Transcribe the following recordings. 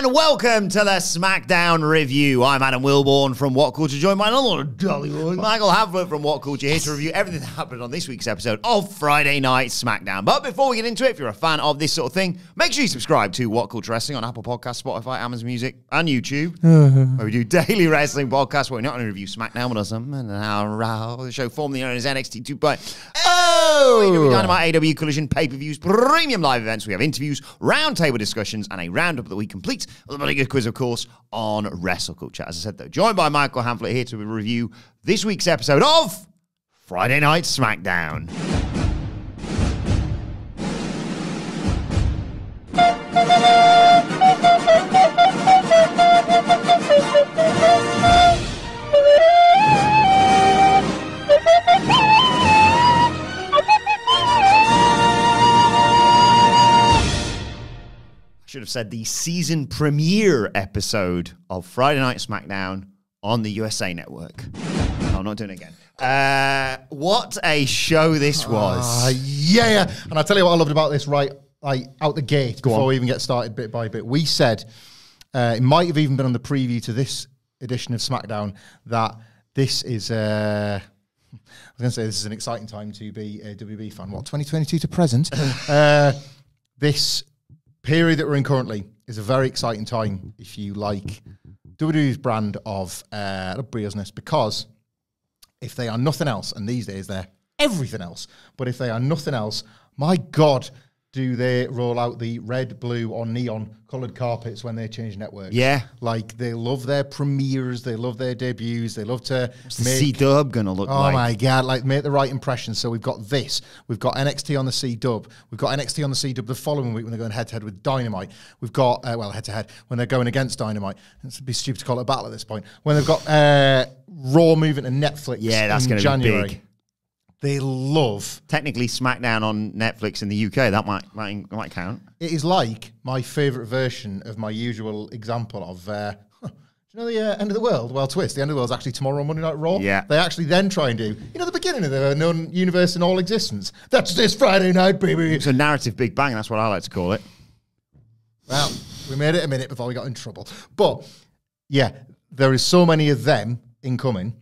and welcome to the SmackDown review. I'm Adam Wilbourn from WhatCulture, joined by another Dollywood, Michael Hamflett from WhatCulture, here to review everything that happened on this week's episode of Friday Night SmackDown. But before we get into it, if you're a fan of this sort of thing, make sure you subscribe to WhatCulture Wrestling on Apple Podcasts, Spotify, Amazon Music, and YouTube, where we do daily wrestling podcasts where we're not going to review SmackDown, but some the show formerly known as NXT 2.0. We do Dynamite, AW Collision, pay-per-views, premium live events. We have interviews, roundtable discussions, and a roundup that we complete with a bloody good quiz, of course, on WrestleCulture. As I said, though, joined by Michael Hamflett here to review this week's episode of Friday Night SmackDown. Should have said the season premiere episode of Friday Night SmackDown on the USA Network. No, I'm not doing it again. What a show this was. Yeah. And I'll tell you what I loved about this right out the gate before we even get started bit by bit. We said, it might have even been on the preview to this edition of SmackDown, that this is, I was going to say this is an exciting time to be a WB fan. What, 2022 to present? This period that we're in currently is a very exciting time if you like WWE's brand of business, because if they are nothing else, and these days they're everything else, but if they are nothing else, my God, do they roll out the red, blue, or neon coloured carpets when they change networks. Yeah. Like, they love their premieres, they love their debuts, they love to What's the C-Dub going to look like? Oh, my God, like, make the right impression. So we've got this. We've got NXT on the C-Dub. We've got NXT on the C-Dub the following week when they're going head-to-head with Dynamite. We've got, head-to-head, when they're going against Dynamite. It'd be stupid to call it a battle at this point. When they've got Raw moving to Netflix that's in January. Be big. They love... Technically, SmackDown on Netflix in the UK, that might count. It is like my favourite version of my usual example of... do you know the end of the world? Well, twist. The end of the world is actually tomorrow on Monday Night Raw. Yeah. They actually then try and do, the beginning of the known universe in all existence. That's this Friday night, baby. It's a narrative Big Bang. That's what I like to call it. Well, we made it a minute before we got in trouble. But, yeah, there is so many of them incoming,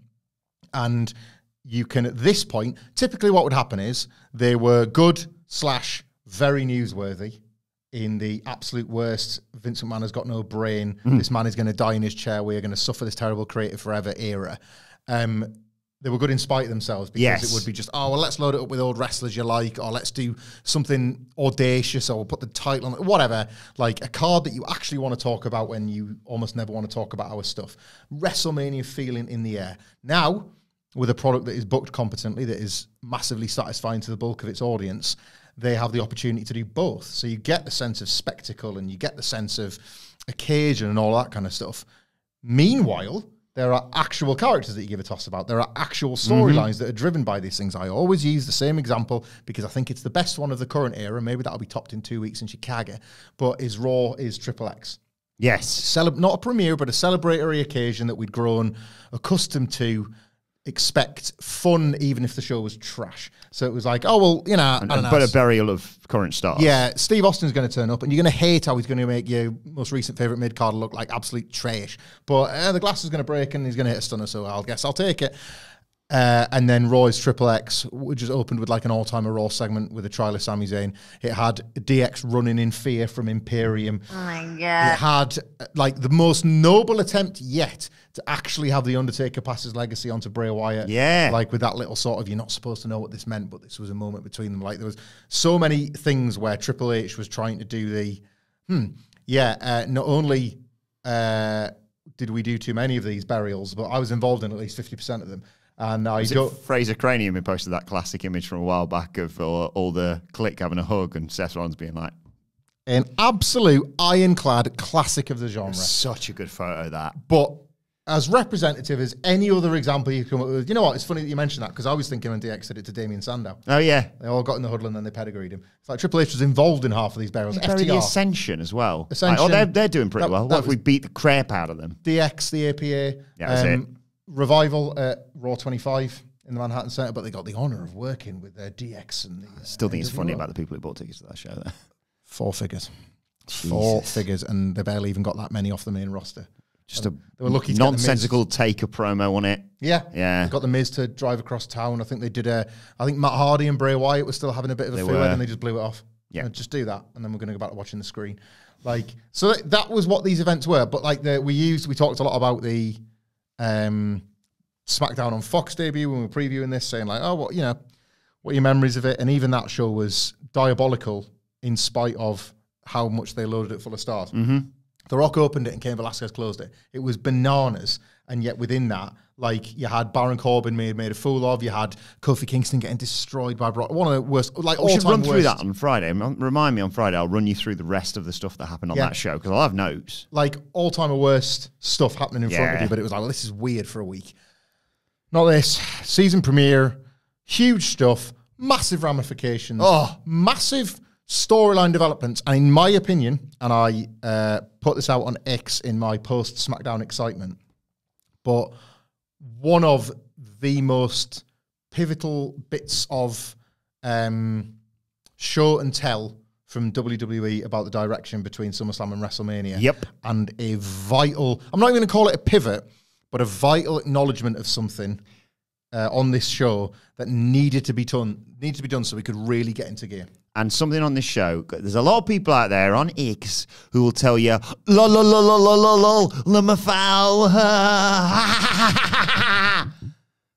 and... you can, at this point, typically what would happen is they were good / very newsworthy in the absolute worst, Vince McMahon has got no brain, this man is going to die in his chair, we are going to suffer this terrible creative forever era. They were good in spite of themselves, because it would be just, oh, well, let's load it up with old wrestlers you like, or let's do something audacious, or we'll put the title on it, whatever. Like a card that you actually want to talk about when you almost never want to talk about our stuff. WrestleMania feeling in the air. Now, with a product that is booked competently, that is massively satisfying to the bulk of its audience, they have the opportunity to do both. So you get the sense of spectacle and you get the sense of occasion and all that kind of stuff. Meanwhile, there are actual characters that you give a toss about. There are actual storylines that are driven by these things. I always use the same example because I think it's the best one of the current era. Maybe that'll be topped in 2 weeks in Chicago. But Raw is Triple X. Yes. Not a premiere, but a celebratory occasion that we'd grown accustomed to expect fun, even if the show was trash. So it was like, oh, well, I don't know. But a burial of current stars. Yeah, Steve Austin's going to turn up, and you're going to hate how he's going to make your most recent favourite mid-card look like absolute trash. But the glass is going to break, and he's going to hit a stunner, so I guess I'll take it. And then Raw's Triple X, which just opened with like an all-timer Raw segment with a trial of Sami Zayn. It had DX running in fear from Imperium. Oh my God. It had like the most noble attempt yet to actually have The Undertaker pass his legacy onto Bray Wyatt. Yeah. Like with that little sort of, you're not supposed to know what this meant, but this was a moment between them. Like there was so many things where Triple H was trying to do the, not only did we do too many of these burials, but I was involved in at least 50% of them. And Fraser Cranium who posted that classic image from a while back of all the clique having a hug and Seth Rollins being like... An absolute ironclad classic of the genre. Such a good photo, that. But as representative as any other example you come up with, you know what, it's funny that you mentioned that, because I was thinking when DX did it to Damien Sandow. Oh, yeah. They all got in the huddle and then they pedigreed him. It's like Triple H was involved in half of these burials. They buried the Ascension as well. Ascension. Like, they're doing pretty well. What if we beat the crap out of them? DX, the APA. Yeah, that's it. Revival at Raw 25 in the Manhattan Center, but they got the honor of working with their DX. And Still think it's funny about the people who bought tickets to that show, though. 4 figures. 4 figures, and they barely even got that many off the main roster. Just they were lucky to nonsensical Taker promo on it. Yeah. They got the Miz to drive across town. I think they did I think Matt Hardy and Bray Wyatt were still having a bit of a feel, and they just blew it off. Yeah. Just do that, and then we're going to go back to watching the screen. Like, so that was what these events were. But like we talked a lot about the SmackDown on Fox debut when we were previewing this, saying like, oh, what are your memories of it? And even that show was diabolical in spite of how much they loaded it full of stars. Mm-hmm. The Rock opened it and Cain Velasquez closed it. It was bananas. And yet within that, like, you had Baron Corbin made a fool of. You had Kofi Kingston getting destroyed by Brock. One of the worst, like, all-time worst. We should run through that on Friday. Remind me on Friday. I'll run you through the rest of the stuff that happened on that show, because I'll have notes. Like, all-time worst stuff happening in front of you, but it was like, well, this is weird for a week. Not this. Season premiere, huge stuff, massive ramifications, massive storyline developments. And in my opinion, and I put this out on X in my post-SmackDown excitement, but one of the most pivotal bits of show and tell from WWE about the direction between SummerSlam and WrestleMania. Yep. And a vital, I'm not even going to call it a pivot, but a vital acknowledgement of something on this show that needed to be done so we could really get into gear. And something on this show, there's a lot of people out there on X who will tell you, lol, lol, lol, lol, lol, lol, Lamafau,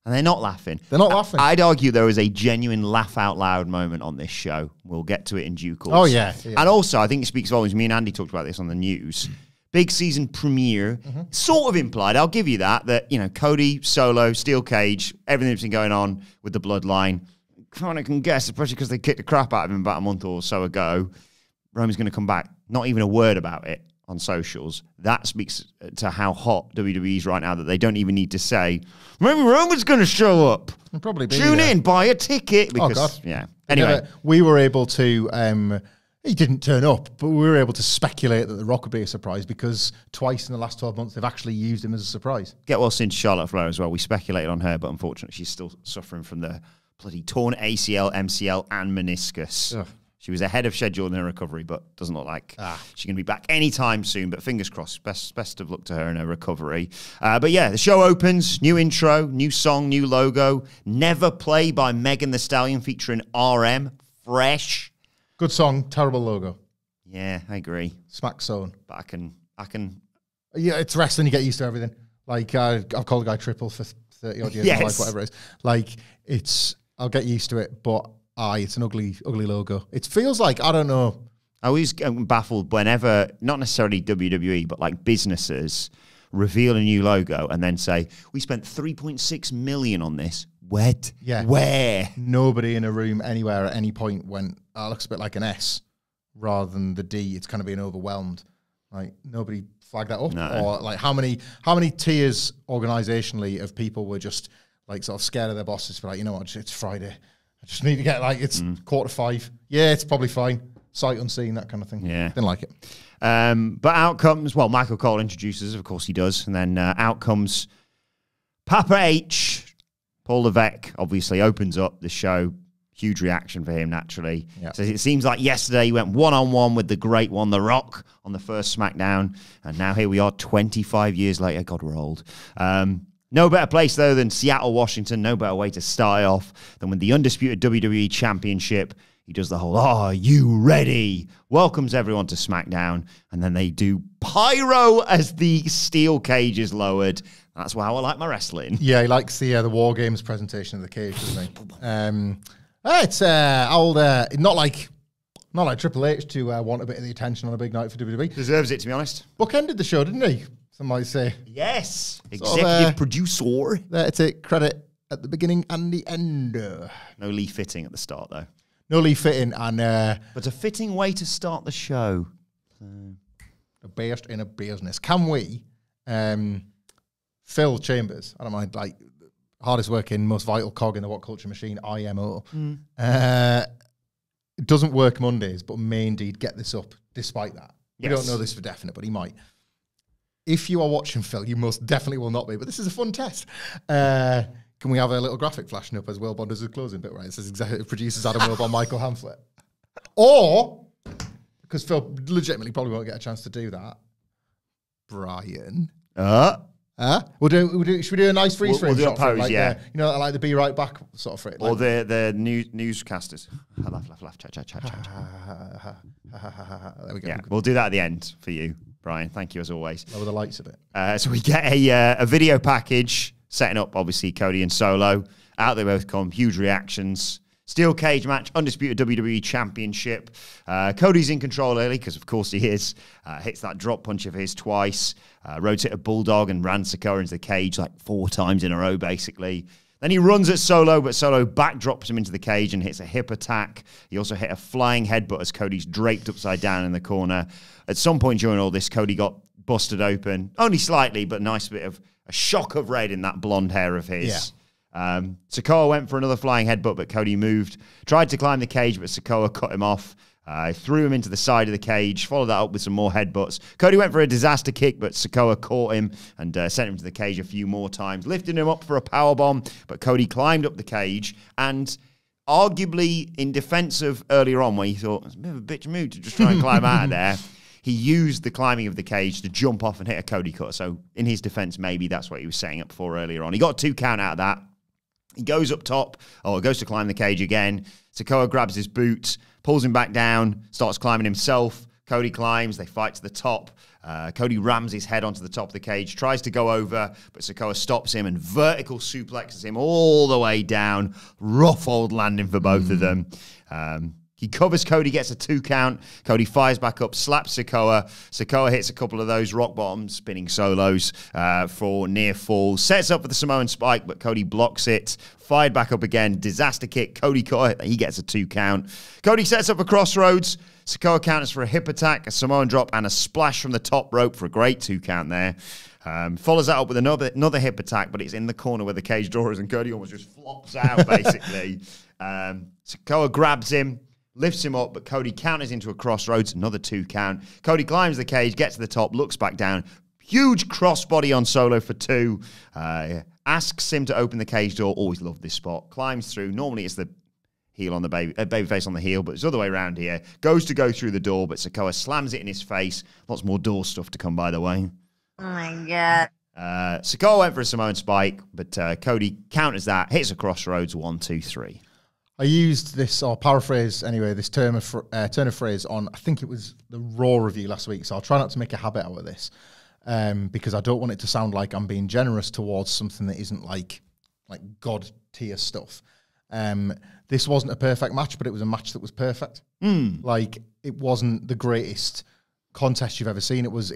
and they're not laughing. They're not laughing. I'd argue there was a genuine laugh out loud moment on this show. We'll get to it in due course. Oh, yeah. And also, I think it speaks volumes. Me and Andy talked about this on the news. Big season premiere, sort of implied, I'll give you that, Cody, Solo, Steel Cage, everything that's been going on with the bloodline, kind of can guess, especially because they kicked the crap out of him about a month or so ago, Roman's going to come back. Not even a word about it on socials. That speaks to how hot WWE is right now, that they don't even need to say, maybe Roman's going to show up. He'll probably be Tune there. in, buy a ticket. Because, God. Yeah. Anyway. We were able to... he didn't turn up, but we were able to speculate that The Rock would be a surprise because twice in the last 12 months, they've actually used him as a surprise. Get well soon to Charlotte Flair as well. We speculated on her, but unfortunately, she's still suffering from the bloody torn ACL, MCL, and meniscus. Ugh. She was ahead of schedule in her recovery, but doesn't look like she's going to be back anytime soon. But fingers crossed. Best of luck to her in her recovery. But yeah, the show opens. New intro, new song, new logo. Never Play by Megan Thee Stallion featuring RM. Fresh. Good song, terrible logo. Yeah, I agree. Smack zone. But I can. Yeah, it's wrestling. You get used to everything. Like I've called a guy triple for 30 odd years. Yes. Life, whatever it is. Like I'll get used to it, but it's an ugly logo. It feels like, I don't know. I always get baffled whenever, not necessarily WWE, but like businesses reveal a new logo and then say, we spent $3.6 million on this. What? Yeah. Where? Nobody in a room anywhere at any point went, it looks a bit like an S rather than the D. It's kind of being overwhelmed. Like, nobody flagged that up. No. Or like how many tiers organizationally of people were just like sort of scared of their bosses for like, you know what, it's Friday. I just need to get it's 4:45. Yeah, it's probably fine. Sight unseen, that kind of thing. Yeah. Didn't like it. But out comes, Michael Cole introduces, of course he does. And then out comes Papa H. Paul Levesque obviously opens up the show. Huge reaction for him, naturally. Yep. So it seems like yesterday he went one-on-one with the great one, The Rock, on the first SmackDown. And now here we are 25 years later. God, we're old. No better place, though, than Seattle, Washington. No better way to start it off than with the undisputed WWE Championship. He does the whole, are you ready? Welcomes everyone to SmackDown. And then they do pyro as the steel cage is lowered. That's how I like my wrestling. Yeah, he likes the War Games presentation of the cage, doesn't he? It's not like Triple H to want a bit of the attention on a big night for WWE. Deserves it, to be honest. Bookended the show, didn't he? Some might say. Yes. Executive producer. There to take credit at the beginning and the end. No Lee fitting at the start, though. No Lee fitting, and but a fitting way to start the show. The best in a business. Can we, Phil Chambers, I don't mind, like, hardest working, most vital cog in the WhatCulture machine, IMO, it doesn't work Mondays, but may indeed get this up despite that. Yes. We don't know this for definite, but he might. If you are watching, Phil, you most definitely will not be, but this is a fun test. Can we have a little graphic flashing up as Wilbourn does his closing bit, right? It says executive producers Adam Wilbourn, Michael Hamflett. Or because Phil legitimately probably won't get a chance to do that. Brian. Should we do a nice freeze frame shot pose, for it? yeah. You know, like the be right back sort of for it. Or the newscasters. Laugh, chat. There we go. Yeah, we'll do that at the end for you, Brian. Thank you as always. Lower the lights a bit. So we get a video package setting up, obviously, Cody and Solo. Out they both come, huge reactions. Steel cage match, undisputed WWE Championship. Cody's in control early, because of course he is. Hits that drop punch of his twice. Rotated a bulldog and ran Sikoa into the cage like 4 times in a row, basically. Then he runs at Solo, but Solo backdrops him into the cage and hits a hip attack. He also hit a flying headbutt as Cody's draped upside down in the corner. At some point during all this, Cody got busted open. Only slightly, but a nice bit of a shock of red in that blonde hair of his. Yeah. Sikoa went for another flying headbutt, but Cody moved. Tried to climb the cage, but Sikoa cut him off. Threw him into the side of the cage, followed that up with some more headbutts. Cody went for a disaster kick, but Sikoa caught him and sent him to the cage a few more times, lifting him up for a powerbomb, but Cody climbed up the cage, and arguably in defense of earlier on, when he thought, it's a bit of a bitch move to just try and climb out of there, he used the climbing of the cage to jump off and hit a Cody cutter. So in his defense, maybe that's what he was setting up for earlier on. He got a 2 count out of that. He goes up top, goes to climb the cage again. Sikoa grabs his boot, pulls him back down, starts climbing himself. Cody climbs, they fight to the top. Cody rams his head onto the top of the cage, tries to go over, but Sikoa stops him and vertical suplexes him all the way down. Rough old landing for both of them. He covers Cody, gets a 2 count. Cody fires back up, slaps Sikoa. Sikoa hits a couple of those rock bottom spinning solos for near fall. Sets up for the Samoan spike, but Cody blocks it. Fired back up again. Disaster kick. Cody caught it. He gets a 2 count. Cody sets up a crossroads. Sikoa counters for a hip attack, a Samoan drop, and a splash from the top rope for a great 2 count there. Follows that up with another hip attack, but it's in the corner where the cage door is, and Cody almost just flops out, basically. Sikoa grabs him, lifts him up, but Cody counters into a crossroads, another 2 count. Cody climbs the cage, gets to the top, looks back down. Huge crossbody on Solo for 2. Asks him to open the cage door. Always loved this spot. Climbs through. Normally it's the heel on the babyface on the heel, but it's the other way around here. Goes to go through the door, but Sikoa slams it in his face. Lots more door stuff to come, by the way. Oh my God. Sikoa went for a Samoan spike, but Cody counters that, hits a crossroads, 1, 2, 3. I used this, or paraphrase anyway, this turn of phrase on, I think it was the Raw review last week, so I'll try not to make a habit out of this, because I don't want it to sound like I'm being generous towards something that isn't like God tier stuff. This wasn't a perfect match, but it was a match that was perfect. Like, it wasn't the greatest contest you've ever seen. It was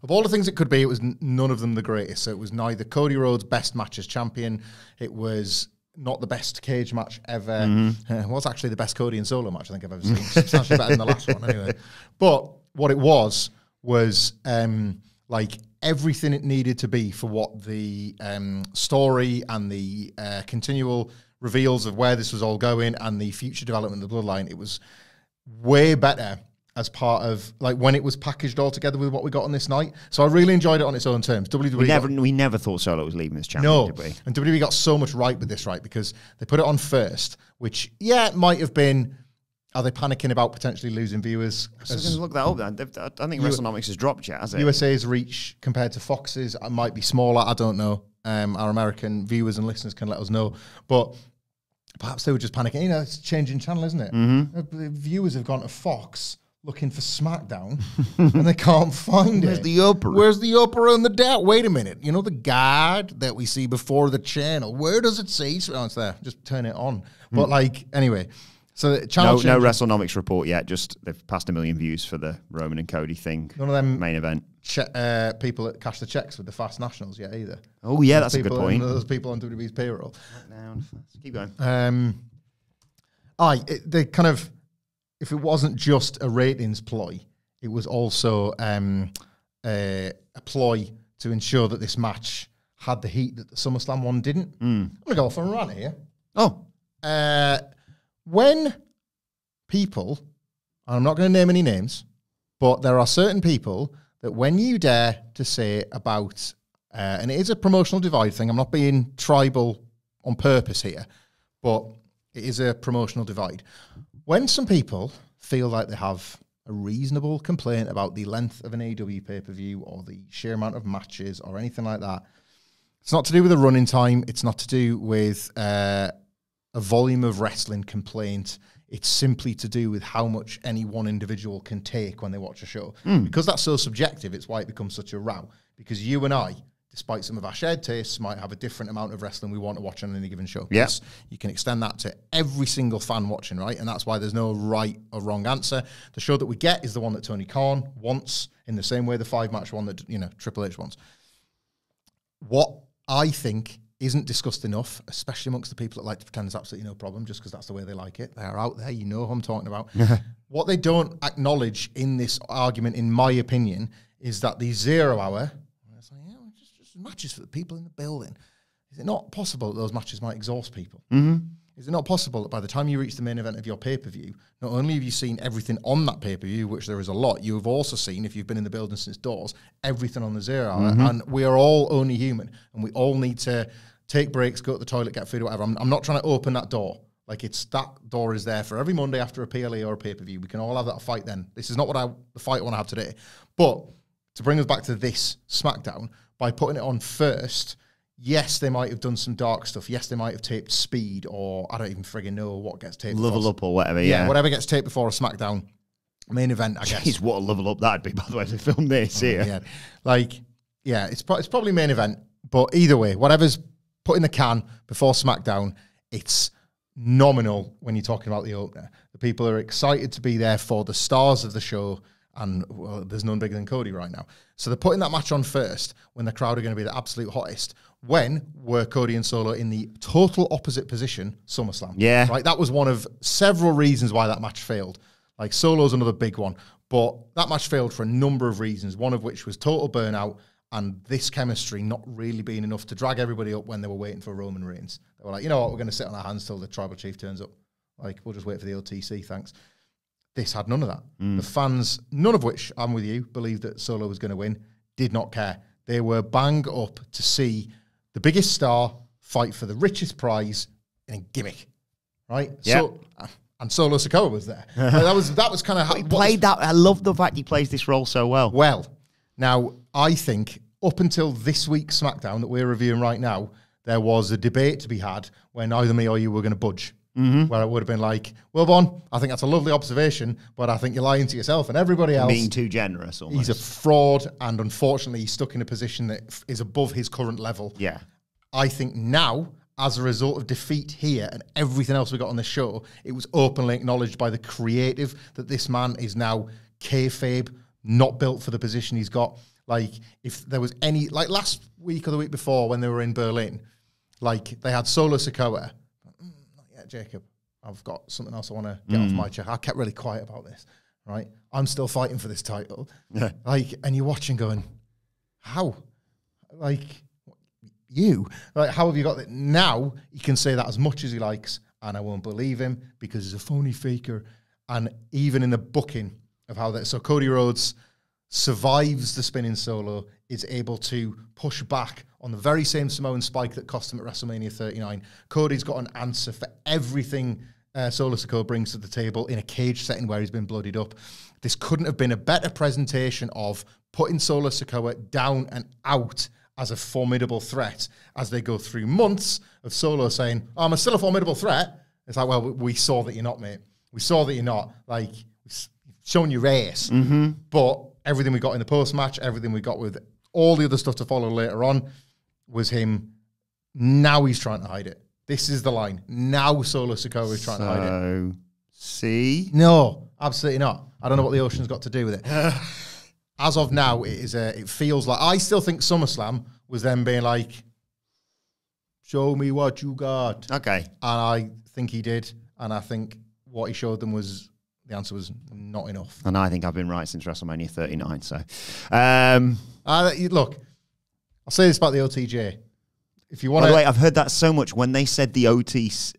of all the things it could be, it was none of them the greatest. So it was neither Cody Rhodes' best match as champion. It was not the best cage match ever. It was actually the best Cody and Solo match I think I've ever seen. Substantially better than the last one, anyway. But what it was like everything it needed to be for what the story and the continual reveals of where this was all going and the future development of the bloodline. It was way better as part of, like, when it was packaged all together with what we got on this night. So I really enjoyed it on its own terms. We never thought Solo was leaving this champion, no, did we? And WWE got so much right with this, right? Because they put it on first, which, yeah, it might have been, are they panicking about potentially losing viewers? So going to look that up then. I don't think WrestleNomics has dropped yet, has it? USA's reach compared to Fox's might be smaller, I don't know. Our American viewers and listeners can let us know. But perhaps they were just panicking. You know, it's a changing channel, isn't it? The viewers have gone to Fox looking for SmackDown, and they can't find Where's it. the upper? Where's the upper and the down? Wait a minute. You know the guide that we see before the channel? Where does it say? Oh, it's there. Just turn it on. But, like, anyway. So the channel no WrestleNomics report yet. Just they've passed 1 million views for the Roman and Cody thing. None of them main event. People that cash the checks with the Fast Nationals yet either. Oh yeah, that's a good point. Those people on WWE's payroll. Keep going. They kind of, if it wasn't just a ratings ploy, it was also a ploy to ensure that this match had the heat that the SummerSlam one didn't. I'm going to go off on a rant here. When people, and I'm not going to name any names, but there are certain people that when you dare to say about, and it is a promotional divide thing, I'm not being tribal on purpose here, but it is a promotional divide. When some people feel like they have a reasonable complaint about the length of an AEW pay-per-view or the sheer amount of matches or anything like that, it's not to do with the running time. It's not to do with a volume of wrestling complaint. It's simply to do with how much any one individual can take when they watch a show. Because that's so subjective, it's why it becomes such a row. Because you and I, despite some of our shared tastes, might have a different amount of wrestling we want to watch on any given show. Yes. You can extend that to every single fan watching, right? And that's why there's no right or wrong answer. The show that we get is the one that Tony Khan wants, in the same way the 5-match one that, Triple H wants. What I think isn't discussed enough, especially amongst the people that like to pretend there's absolutely no problem just because that's the way they like it. They're out there, you know who I'm talking about. What they don't acknowledge in this argument, in my opinion, is that the 0 hour, it's like, just matches for the people in the building. Is it not possible that those matches might exhaust people? Is it not possible that by the time you reach the main event of your pay-per-view, not only have you seen everything on that pay-per-view, which there is a lot, you have also seen, if you've been in the building since doors, everything on the 0 hour. And we are all only human, and we all need to take breaks, go to the toilet, get food, or whatever. I'm not trying to open that door. Like, that door is there for every Monday after a PLE or a pay-per-view. We can all have that fight then. This is not the fight I want to have today. But to bring us back to this SmackDown, by putting it on first, yes, they might have done some dark stuff. Yes, they might have taped Speed, or I don't even friggin' know what gets taped. Level Up or whatever, whatever gets taped before a SmackDown main event, I guess. Jeez, what a level up that'd be, by the way, to film this here. Yeah. It's probably main event, but either way, whatever's put in the can before SmackDown, it's nominal when you're talking about the opener. The people are excited to be there for the stars of the show, and well, there's none bigger than Cody right now. So they're putting that match on first when the crowd are going to be the absolute hottest. When were Cody and Solo in the total opposite position? SummerSlam. Yeah. Right? That was one of several reasons why that match failed. Like, Solo's another big one. But that match failed for a number of reasons, one of which was total burnout and this chemistry not really being enough to drag everybody up when they were waiting for Roman Reigns. They were like, you know what, we're going to sit on our hands till the Tribal Chief turns up. Like, we'll just wait for the OTC, thanks. This had none of that. The fans, none of which, I'm with you, believed that Solo was going to win, did not care. They were bang up to see the biggest star fight for the richest prize in a gimmick, right? Yep. So, and Solo Sikoa was there. That was kind of how he played that. I love the fact he plays this role so well. Well, now I think up until this week's SmackDown that we're reviewing right now, there was a debate to be had where neither me or you were going to budge. Where it would have been like, Wilbourn, I think that's a lovely observation, but I think you're lying to yourself and everybody else. Being too generous almost. He's a fraud, and unfortunately he's stuck in a position that is above his current level. Yeah. I think now, as a result of defeat here and everything else we got on the show, it was openly acknowledged by the creative that this man is now kayfabe, not built for the position he's got. Like, if there was any, like last week or the week before when they were in Berlin, like they had Solo Sikoa. Jacob, I've got something else I want to get off my chest. I kept really quiet about this, right? I'm still fighting for this title. Like, and you're watching going, how? Like, how have you got that? Now he can say that as much as he likes, and I won't believe him because he's a phony faker. And even in the booking of how that, so Cody Rhodes survives the spinning Solo, is able to push back on the very same Samoan spike that cost him at WrestleMania 39. Cody's got an answer for everything Solo Sikoa brings to the table in a cage setting where he's been bloodied up. This couldn't have been a better presentation of putting Solo Sikoa down and out as a formidable threat as they go through months of Solo saying, oh, I'm still a formidable threat. It's like, well, we saw that you're not, mate. We saw that you're not. Like, we've shown you race. But everything we got in the post-match, everything we got with all the other stuff to follow later on was him. Now he's trying to hide it. This is the line. Now Solo Sikoa is trying to hide it. See? No, absolutely not. I don't know what the ocean's got to do with it. As of now, it feels like, I still think SummerSlam was them being like, show me what you got. Okay. And I think he did. And I think what he showed them was, the answer was not enough. And I think I've been right since WrestleMania 39. So, look, I'll say this about the OTJ. If you want by to, the way, I've heard that so much. When they said the OTC,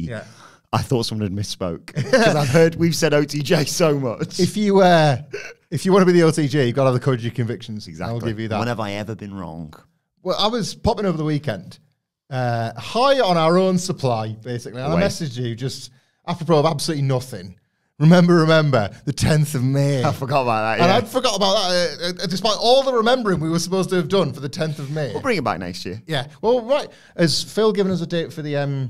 yeah. I thought someone had misspoke because we've said OTJ so much. If you want to be the OTJ, you've got to have the courage of your convictions. Exactly. I'll give you that. When have I ever been wrong? Well, I was popping over the weekend, high on our own supply, basically. And I messaged you just apropos of absolutely nothing. Remember, the 10th of May. I forgot about that, And I forgot about that, despite all the remembering we were supposed to have done for the 10th of May. We'll bring it back next year. Yeah. Well, right. Has Phil given us a date for the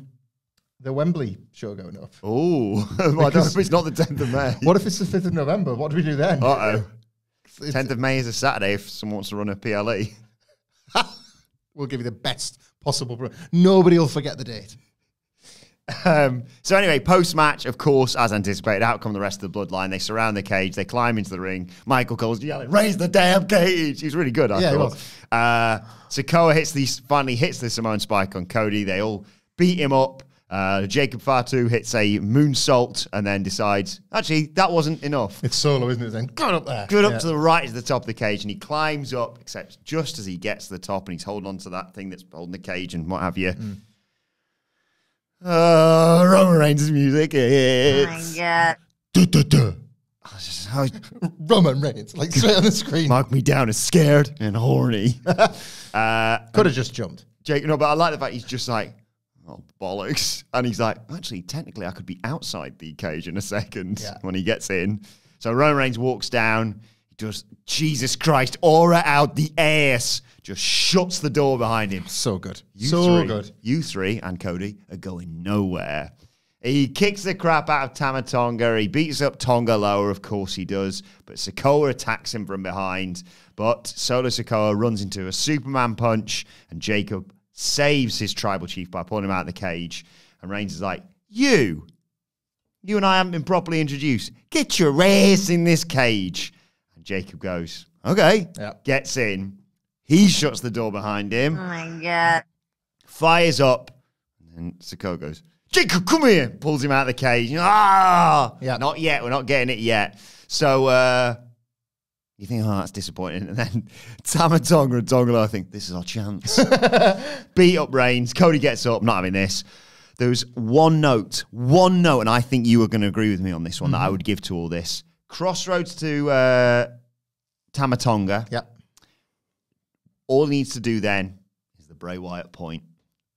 Wembley show going up? Oh, well, I don't know if it's not the 10th of May. What if it's the 5th of November? What do we do then? Uh-oh. 10th of May is a Saturday if someone wants to run a PLE. We'll give you the best possible. Nobody will forget the date. So anyway, post-match, of course, as anticipated, out come the rest of the bloodline. They surround the cage. They climb into the ring. Michael Cole's yelling, "Raise the damn cage!" He's really good, I thought. Sikoa finally hits the Samoan Spike on Cody. They all beat him up. Jacob Fatu hits a moonsault and then decides, actually, that wasn't enough. It's Solo, isn't it, then? Good up there. Good up to the right to the top of the cage, and he climbs up, except just as he gets to the top, and he's holding on to that thing that's holding the cage and what have you. Roman Reigns' music hits. Oh my God. Roman Reigns, like straight on the screen. Mark me down as scared and horny. Could have just jumped. Jake, no, but I like the fact he's just like, oh, bollocks. And he's like, actually, technically, I could be outside the cage in a second when he gets in. So Roman Reigns walks down. He does, Jesus Christ, aura out the ass. Just shuts the door behind him. So good. Good. You three and Cody are going nowhere. He kicks the crap out of Tama Tonga. He beats up Tonga lower, of course he does. But Sikoa attacks him from behind. But Solo Sikoa runs into a Superman punch. And Jacob saves his tribal chief by pulling him out of the cage. And Reigns is like, you and I haven't been properly introduced. Get your ass in this cage. And Jacob goes, okay. Yep. Gets in. He shuts the door behind him. Oh my God. Fires up. And Sikoa goes, Jacob, come here. Pulls him out of the cage. Ah! Yeah. Not yet. We're not getting it yet. So, you think, oh, that's disappointing. And then Tama Tonga and Tonga, I think, this is our chance. Beat up Reigns. Cody gets up. Not having this. There's one note, and I think you are going to agree with me on this one that I would give to all this. Crossroads to Tama Tonga. Yep. All he needs to do then is the Bray Wyatt point.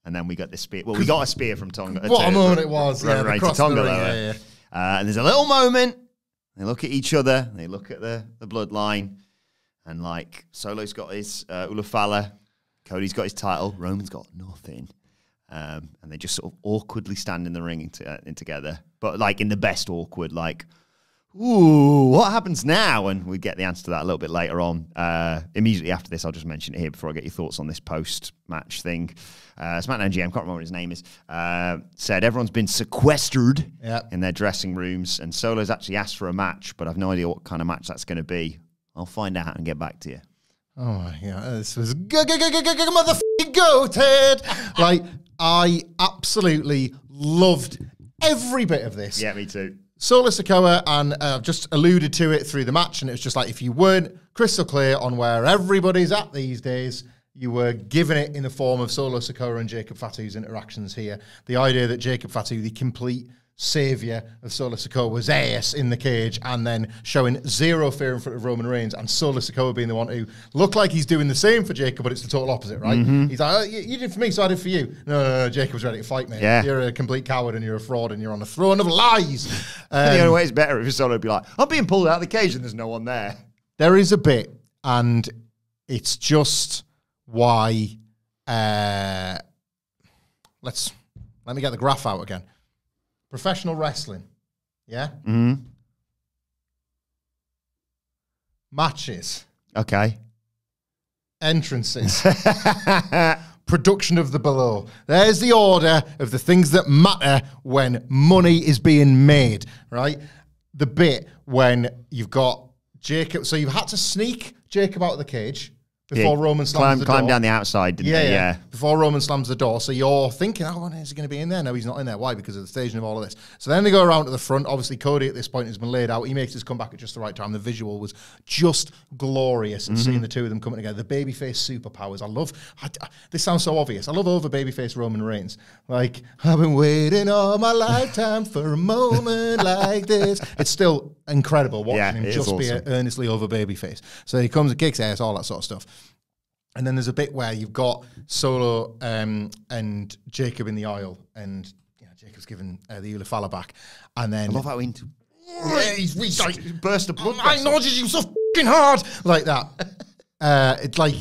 And then we got the spear. Well, we got a spear from Tonga. What a moment it was. Roman Reigns to Tonga lower. And there's a little moment. They look at each other. They look at the bloodline. And like, Solo's got his Ulafala. Cody's got his title. Roman's got nothing. And they just sort of awkwardly stand in the ring together. But like in the best awkward, like, ooh, what happens now? And we get the answer to that a little bit later on. Immediately after this, I'll just mention it here before I get your thoughts on this post-match thing. SmackDown GM, can't remember what his name is, said everyone's been sequestered in their dressing rooms, and Solo's actually asked for a match, but I've no idea what kind of match that's going to be. I'll find out and get back to you. Oh my God, this was motherfucking goated. Like, I absolutely loved every bit of this. Yeah, me too. Solo Sikoa, and I've just alluded to it through the match, and it was just like, if you weren't crystal clear on where everybody's at these days, you were given it in the form of Solo Sikoa and Jacob Fatu's interactions here. The idea that Jacob Fatu, the complete saviour of Solo Sikoa, was ass in the cage, and then showing zero fear in front of Roman Reigns, and Solo Sikoa being the one who looked like he's doing the same for Jacob, but it's the total opposite, right? He's like, oh, you did for me, so I did for you. No, Jacob's ready to fight, mate. Yeah. You're a complete coward, and you're a fraud, and you're on the throne of lies. The only way it's better if Solo would be like, I'm being pulled out of the cage and there's no one there. There is a bit, and it's just why. Let me get the graph out again. Professional wrestling, yeah? Matches. Okay. Entrances. Production of the below. There's the order of the things that matter when money is being made, right? The bit when you've got Jacob, so you've had to sneak Jacob out of the cage before Roman slams the door. Climb down the outside, didn't they? Yeah. Before Roman slams the door. So you're thinking, oh, when is he going to be in there? No, he's not in there. Why? Because of the staging of all of this. So then they go around to the front. Obviously, Cody at this point has been laid out. He makes his comeback at just the right time. The visual was just glorious, and seeing the two of them coming together. The babyface superpowers. This sounds so obvious. I love over babyface Roman Reigns. Like, I've been waiting all my lifetime for a moment like this. It's still incredible watching him just be earnestly over babyface. So he comes and kicks ass, all that sort of stuff. And then there's a bit where you've got Solo and Jacob in the aisle, and Jacob's given the Ulafala back. And then I love how he's like, burst of blood. I acknowledge you so fucking hard. Like that. It's like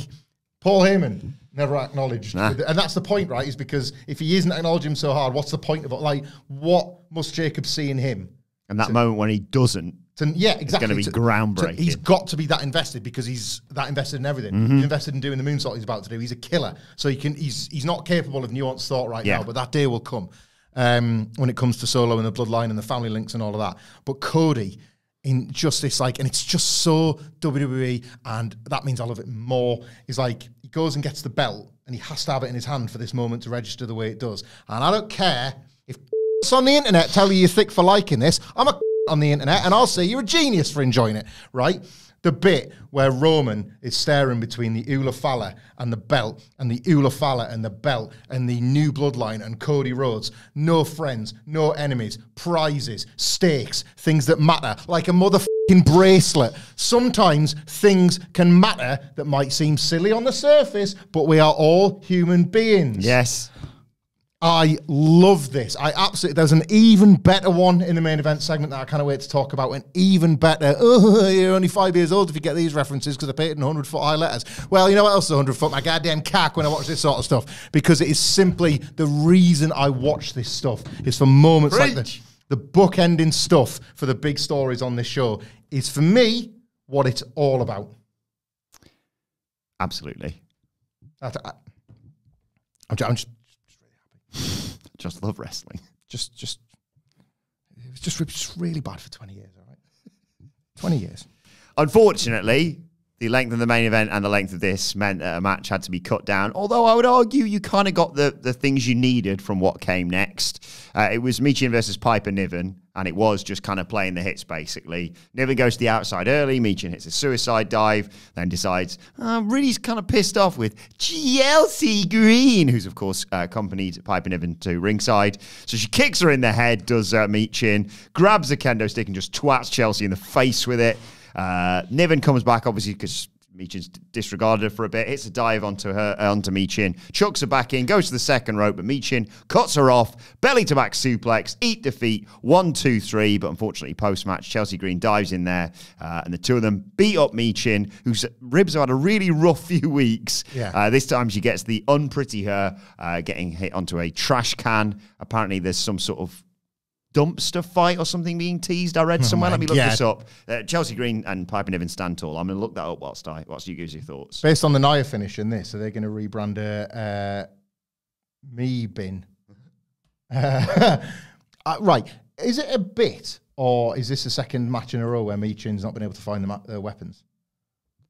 Paul Heyman never acknowledged. And that's the point, right? Is because if he isn't acknowledging him so hard, what's the point of it? Like, what must Jacob see in him? And that moment when he doesn't, yeah, exactly. It's going to be groundbreaking. He's got to be that invested because he's that invested in everything. He's invested in doing the moonsault he's about to do. He's a killer. So he's not capable of nuanced thought right now, but that day will come when it comes to Solo and the bloodline and the family links and all of that. But Cody, in just this, like, and it's just so WWE, and that means I love it more, is like, he goes and gets the belt, and he has to have it in his hand for this moment to register the way it does. And I don't care if on the internet tell you you're thick for liking this. I'm a on the internet, and I'll say you're a genius for enjoying it, right? The bit where Roman is staring between the Ula Fala and the belt, and the Ula Fala and the belt, and the new bloodline and Cody Rhodes. No friends, no enemies, prizes, stakes, things that matter, like a motherfucking bracelet. Sometimes things can matter that might seem silly on the surface, but we are all human beings. Yes. I love this. There's an even better one in the main event segment that I can't wait to talk about. An even better, you're only 5 years old if you get these references because I paid in 100-foot high letters. Well, you know what else is 100-foot? My goddamn cack when I watch this sort of stuff. Because it is simply the reason I watch this stuff is for moments like the bookending stuff for the big stories on this show is, for me, what it's all about. Absolutely. I'm just just love wrestling. It was just really bad for 20 years, all right? 20 years. Unfortunately, the length of the main event and the length of this meant that a match had to be cut down. Although I would argue you kind of got the things you needed from what came next. It was Michin versus Piper Niven, and it was just kind of playing the hits, basically. Niven goes to the outside early. Michin hits a suicide dive, then decides, really kind of pissed off with Chelsea Green, who's, of course, accompanied Piper Niven to ringside. So she kicks her in the head, does Michin, grabs a kendo stick and just twats Chelsea in the face with it. Niven comes back, obviously, because Michin's disregarded her for a bit, hits a dive onto Michin, chucks her back in, goes to the second rope, but Michin cuts her off, belly to back suplex, eat defeat, 1, 2, 3, but unfortunately post-match, Chelsea Green dives in there, and the two of them beat up Michin, whose ribs have had a really rough few weeks. Yeah. This time she gets the unpretty her, getting hit onto a trash can. Apparently there's some sort of dumpster fight or something being teased. I read somewhere. Let me look this up. Chelsea Green and Piper Niven stand tall. I'm going to look that up whilst you give your thoughts. Based on the Nia finish in this, are they going to rebrand Me Bin? Right. Is it a bit, or is this the second match in a row where Michin's not been able to find the weapons?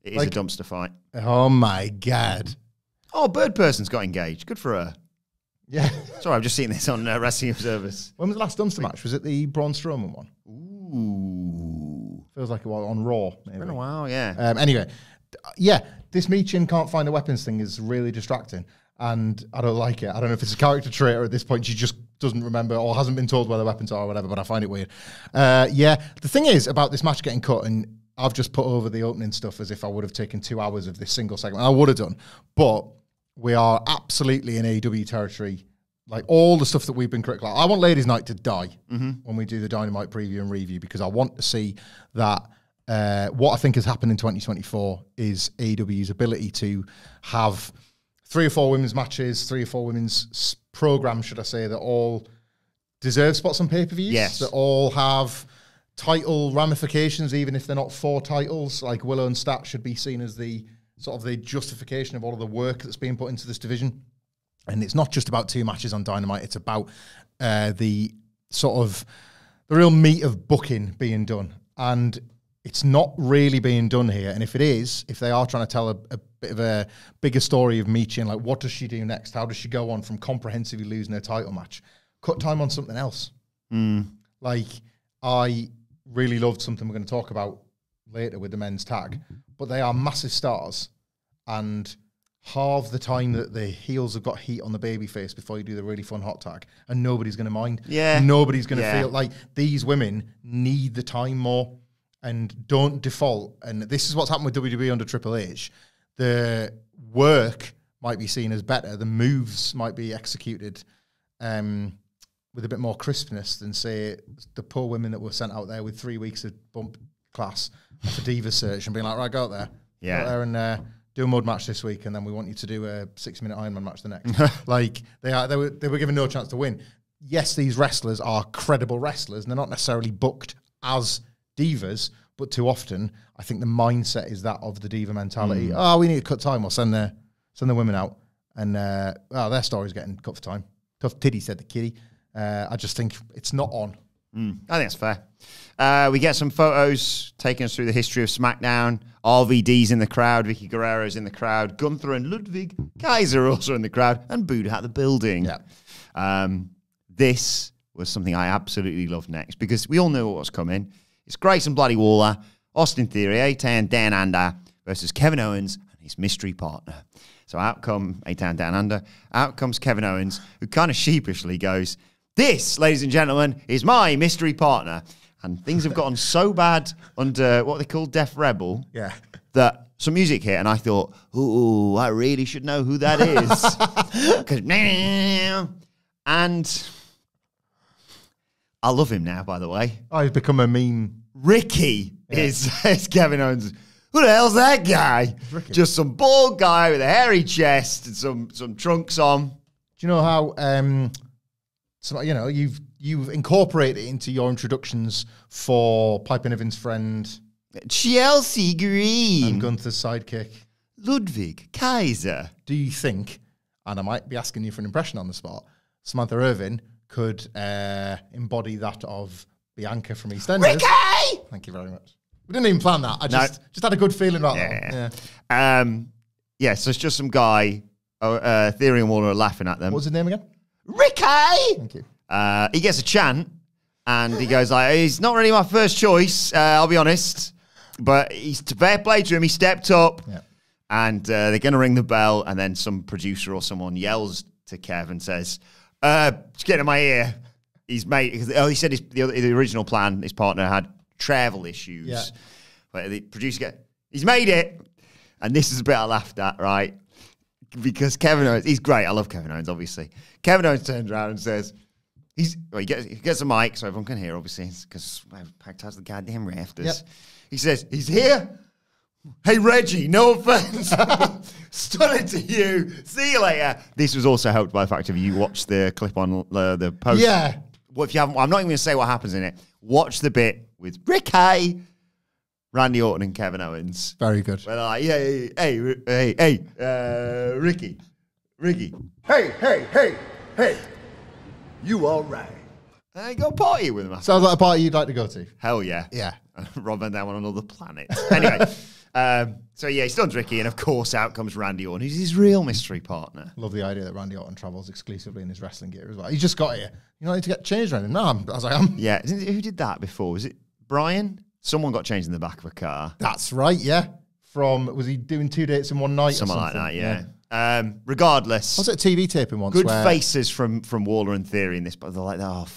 It is a dumpster fight. Oh, my God. Oh, Bird Person's got engaged. Good for her. Yeah. Sorry, I've just seen this on Wrestling Observers. When was the last dumpster match? Was it the Braun Strowman one? Ooh. Feels like it was on Raw. Maybe. Been a while, yeah. Anyway, yeah, this Michin can't find the weapons thing is really distracting, and I don't like it. I don't know if it's a character trait or at this point she just doesn't remember or hasn't been told where the weapons are or whatever, but I find it weird. Yeah, the thing is about this match getting cut, and I've just put over the opening stuff as if I would have taken 2 hours of this single segment. I would have done, but we are absolutely in AEW territory. Like all the stuff that we've been critical of. I want Ladies' Night to die when we do the Dynamite preview and review, because I want to see that what I think has happened in 2024 is AEW's ability to have 3 or 4 women's matches, 3 or 4 women's programs, should I say, that all deserve spots on pay-per-views. Yes. That all have title ramifications, even if they're not 4 titles. Like Willow and Stat should be seen as the sort of the justification of all of the work that's being put into this division. And it's not just about 2 matches on Dynamite. It's about the sort of the real meat of booking being done. And it's not really being done here. And if it is, if they are trying to tell a bit of a bigger story of Michin, like what does she do next? How does she go on from comprehensively losing her title match? Cut time on something else. Like, I really loved something we're going to talk about later with the men's tag. But they are massive stars. And halve the time that the heels have got heat on the baby face before you do the really fun hot tag, and nobody's going to mind. Yeah. Nobody's going to feel like these women need the time more and don't default. And this is what's happened with WWE under Triple H. The work might be seen as better. The moves might be executed with a bit more crispness than, say, the poor women that were sent out there with 3 weeks of bump class for Diva Search and being like, right, go out there. Yeah. Go out there and do a mud match this week, and then we want you to do a 6-minute Ironman match the next. Like, they were given no chance to win. Yes, these wrestlers are credible wrestlers, and they're not necessarily booked as divas, but too often, I think the mindset is that of the diva mentality. Oh, we need to cut time. We'll send the women out. And their story's getting cut for time. Tough titty, said the kitty. I just think it's not on. I think that's fair. We get some photos taking us through the history of SmackDown. RVD's in the crowd. Vicky Guerrero's in the crowd. Gunther and Ludwig Kaiser are also in the crowd. And Buddha at the building. Yeah. This was something I absolutely loved next because we all knew what was coming. It's Grayson Bloody Waller, Austin Theory, Eitan Dan Under versus Kevin Owens and his mystery partner. So out come Eitan Dan Under. Out comes Kevin Owens, who kind of sheepishly goes, "This, ladies and gentlemen, is my mystery partner." And things have gotten so bad under what they call Def Rebel that some music hit, and I thought, ooh, I really should know who that is. And I love him now, by the way. Oh, he's become a meme. Ricky is Kevin Owens. Who the hell's that guy? Just some bald guy with a hairy chest and some trunks on. Do you know how you've incorporated it into your introductions for Piper Niven's friend Chelsea Green and Gunther's sidekick Ludwig Kaiser? Do you think, and I might be asking you for an impression on the spot, Samantha Irvin could embody that of Bianca from EastEnders? Ricky! Thank you very much. We didn't even plan that. I just had a good feeling about that. Yeah. So it's just some guy, Theory and Waller are laughing at them. What was his name again? Ricky! Thank you. He gets a chant, and he goes like, "He's not really my first choice, I'll be honest, but he's fair play to him. He stepped up." Yeah. And they're going to ring the bell, and then some producer or someone yells to Kev and says, "Just get in my ear. He's made." He said the original plan. His partner had travel issues. Yeah. But the producer he's made it, and this is a bit I laughed at, right? Because Kevin Owens, he's great. I love Kevin Owens, obviously. Kevin Owens turns around and says, he gets a mic so everyone can hear, obviously, because I've packed out the goddamn rafters. Yep. He says, "He's here. Hey, Reggie, no offense. Stunning to you. See you later." This was also helped by the fact if you watch the clip on the post. Yeah. Well, if you haven't, I'm not even going to say what happens in it. Watch the bit with Ricky, Randy Orton, and Kevin Owens. Very good. Where they're like, Ricky. Hey. You all right? Go party with him. Sounds like a party you'd like to go to. Hell yeah. Yeah. Rob Van Dam on another planet. Anyway, so yeah, he stuns Ricky, and of course out comes Randy Orton, who's his real mystery partner. Love the idea that Randy Orton travels exclusively in his wrestling gear as well. He just got here. You don't need to get changed or anything. No, I was like, Yeah, who did that before? Was it Brian? Someone got changed in the back of a car. That's right, yeah. Was he doing 2 dates in one night Something or like something? that, yeah. Regardless. Was it a TV taping once? Good faces from Waller and Theory in this, but they're like, oh,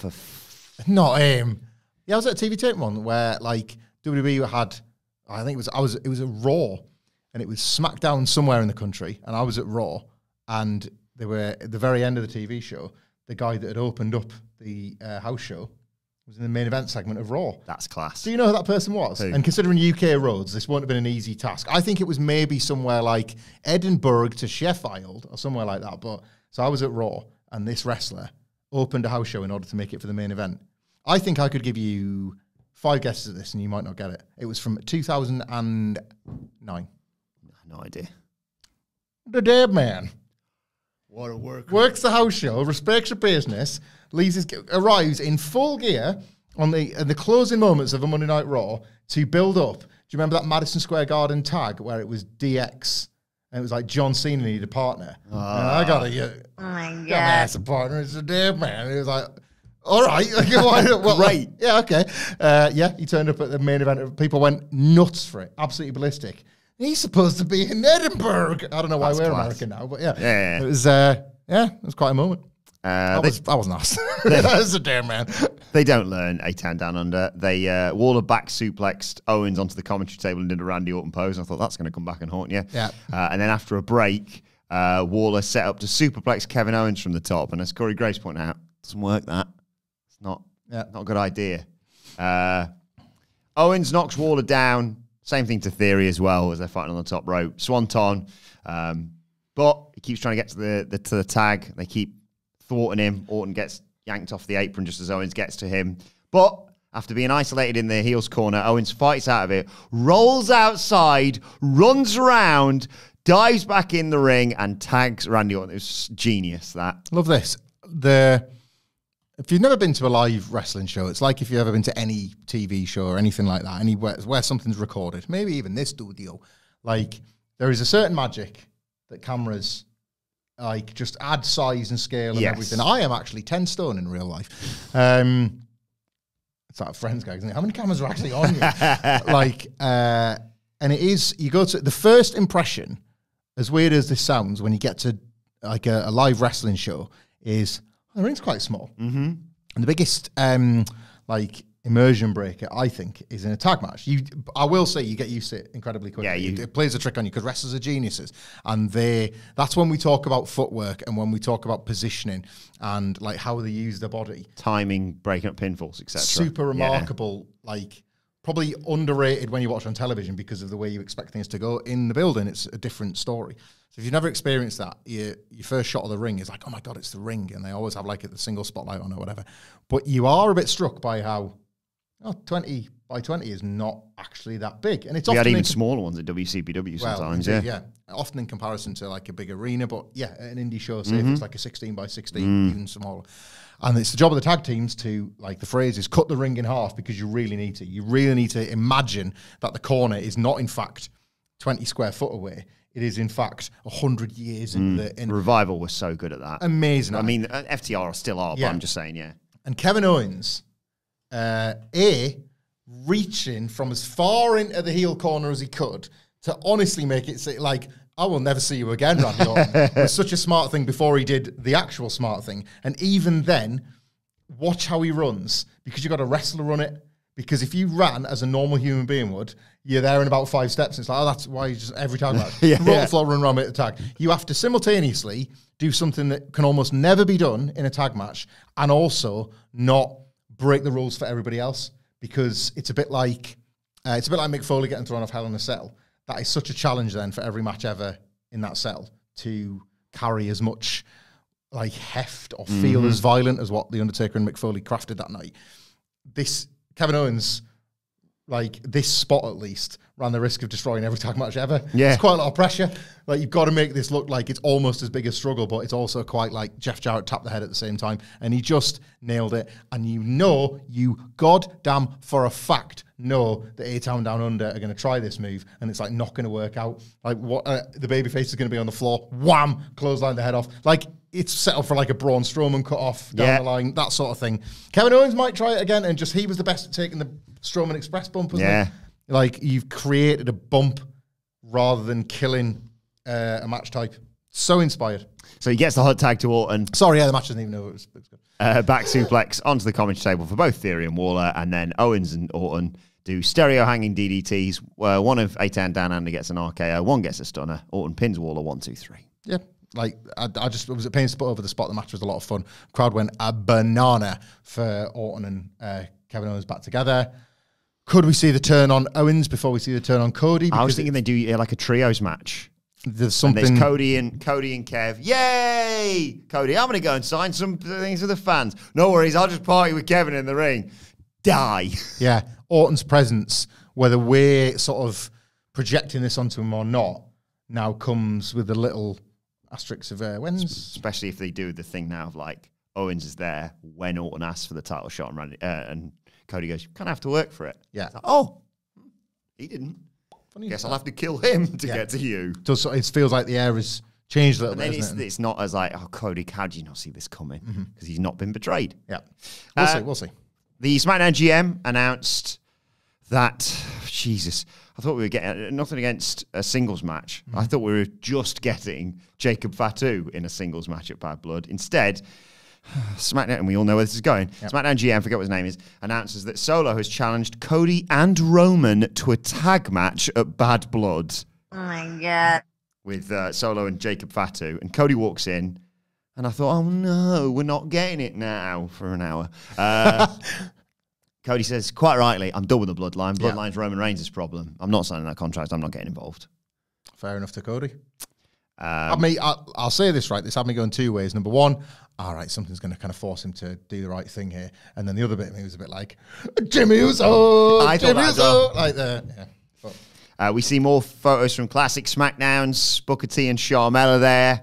not him. Yeah, I was at a TV taping one where like WWE had, I think it was a Raw, and it was SmackDown somewhere in the country, and I was at Raw, and they were at the very end of the TV show. The guy that had opened up the house show was in the main event segment of Raw. That's class. Do you know who that person was? Who? And considering UK roads, this wouldn't have been an easy task. I think it was maybe somewhere like Edinburgh to Sheffield or somewhere like that. But so I was at Raw, and this wrestler opened a house show in order to make it for the main event. I think I could give you 5 guesses at this, and you might not get it. It was from 2009. No idea. The Dead Man. What a worker. Works the house show, respects your business, arrives in full gear on the closing moments of a Monday Night Raw to build up. Do you remember that Madison Square Garden tag where it was DX and it was like John Cena needed a partner? I got a a partner. It's a Dead Man. It was like, all right, Great. Yeah, okay. He turned up at the main event. People went nuts for it. Absolutely ballistic. He's supposed to be in Edinburgh. I don't know why we're American now, but yeah. It was it was quite a moment. I wasn't asked. That was a Damn Man. They don't learn Eitan Down Under. They Waller back suplexed Owens onto the commentary table and did a Randy Orton pose. I thought that's going to come back and haunt you. Yeah. And then after a break, Waller set up to superplex Kevin Owens from the top. And as Corey Grace pointed out, doesn't work that. It's not a good idea. Owens knocks Waller down. Same thing to Theory as well as they're fighting on the top rope. Swanton. But he keeps trying to get to the tag. They keep thwarting him. Orton gets yanked off the apron just as Owens gets to him. But after being isolated in the heels corner, Owens fights out of it, rolls outside, runs around, dives back in the ring, and tags Randy Orton. It was genius, that. Love this. If you've never been to a live wrestling show, it's like if you've ever been to any TV show or anything like that, anywhere where something's recorded, maybe even this studio, like there is a certain magic that cameras like just add size and scale and everything. I am actually 10 stone in real life. It's like a Friends gag, isn't it? How many cameras are actually on you? And it is, you go to the first impression, as weird as this sounds, when you get to like a live wrestling show, is the ring's quite small. Mm-hmm. And the biggest immersion breaker, I think, is in a tag match. I will say you get used to it incredibly quickly. Yeah, it plays a trick on you because wrestlers are geniuses. And that's when we talk about footwork and when we talk about positioning and like how they use their body. Timing, breaking up pinfalls, etc. Super remarkable, probably underrated when you watch on television because of the way you expect things to go. In the building, it's a different story. So if you've never experienced that, your first shot of the ring is like, oh my God, it's the ring. And they always have like the single spotlight on or whatever. But you are a bit struck by how 20 by 20 is not actually that big. And it's often had even smaller ones at WCPW sometimes, yeah. Often in comparison to like a big arena, but an indie show, say if it's like a 16 by 16, even smaller. And it's the job of the tag teams to, like the phrase is, cut the ring in half because you really need to. You really need to imagine that the corner is not, in fact, 20 square foot away. It is, in fact, 100 years in the... Revival was so good at that. Amazing. I mean, FTR still are, but I'm just saying, And Kevin Owens, reaching from as far into the heel corner as he could to honestly make it say, like, I will never see you again, Randy Orton. It was such a smart thing before he did the actual smart thing. And even then, watch how he runs, because you've got to wrestle to run it. Because if you ran as a normal human being would, you're there in about 5 steps. It's like, oh, that's why you just every time roll the floor, run around, make the tag. You have to simultaneously do something that can almost never be done in a tag match and also not break the rules for everybody else, because it's a bit like Mick Foley getting thrown off Hell in a Cell. That is such a challenge then for every match ever in that cell to carry as much like heft or feel as violent as what The Undertaker and Mick Foley crafted that night. This Kevin Owens, like this spot at least, ran the risk of destroying every tag match ever. Yeah. It's quite a lot of pressure. Like, you've got to make this look like it's almost as big a struggle, but it's also quite like Jeff Jarrett tapped the head at the same time, and he just nailed it. And you goddamn for a fact know that A-Town Down Under are going to try this move, and it's like not going to work out. Like, what the babyface is going to be on the floor, wham, clothesline the head off. Like, it's set up for like a Braun Strowman cut off down the line, that sort of thing. Kevin Owens might try it again, and just he was the best at taking the Strowman Express bump, wasn't he? Like, you've created a bump rather than killing a match type. So inspired. So he gets the hot tag to Orton. Sorry, the match doesn't even know it was good. Back suplex onto the commentary table for both Theory and Waller, and then Owens and Orton do stereo hanging DDTs. One of A-Town Down Under gets an RKO, one gets a stunner. Orton pins Waller 1, 2, 3. Yeah. Like, I just, it was a pain to put over the spot. The match was a lot of fun. Crowd went a banana for Orton and Kevin Owens back together. Could we see the turn on Owens before we see the turn on Cody? I was thinking they do like a trios match. There's something. And there's Cody and Kev. Yay! Cody, I'm going to go and sign some things with the fans. No worries, I'll just party with Kevin in the ring. Die. Yeah. Orton's presence, whether we're sort of projecting this onto him or not, now comes with a little asterisk of when's. Especially if they do the thing now of like, Owens is there when Orton asks for the title shot and Cody goes, you kind of have to work for it. Yeah. Like, oh, he didn't. Funny. Guess I'll have to kill him to get to you. It feels like the air has changed a little bit. And then it's not as like, oh, Cody, how do you not see this coming? Because he's not been betrayed. Yeah. We'll see. The SmackDown GM announced that, Jesus, I thought we were getting nothing against a singles match. I thought we were just getting Jacob Fatu in a singles match at Bad Blood. Instead, SmackDown, and we all know where this is going. Yep. SmackDown GM, forget what his name is, announces that Solo has challenged Cody and Roman to a tag match at Bad Blood. Oh my God. With Solo and Jacob Fatu. And Cody walks in And I thought, oh no, we're not getting it now for an hour. Cody says, quite rightly, I'm done with the Bloodline. Bloodline's Roman Reigns' problem. I'm not signing that contract. I'm not getting involved. Fair enough to Cody. I'll say this, right? This had me going two ways. Number one, all right, something's going to kind of force him to do the right thing here. And then the other bit of me was a bit like, Jimmy Uso! I thought that as well. Like the, yeah. But. We see more photos from classic SmackDowns. Booker T and Sharmella there.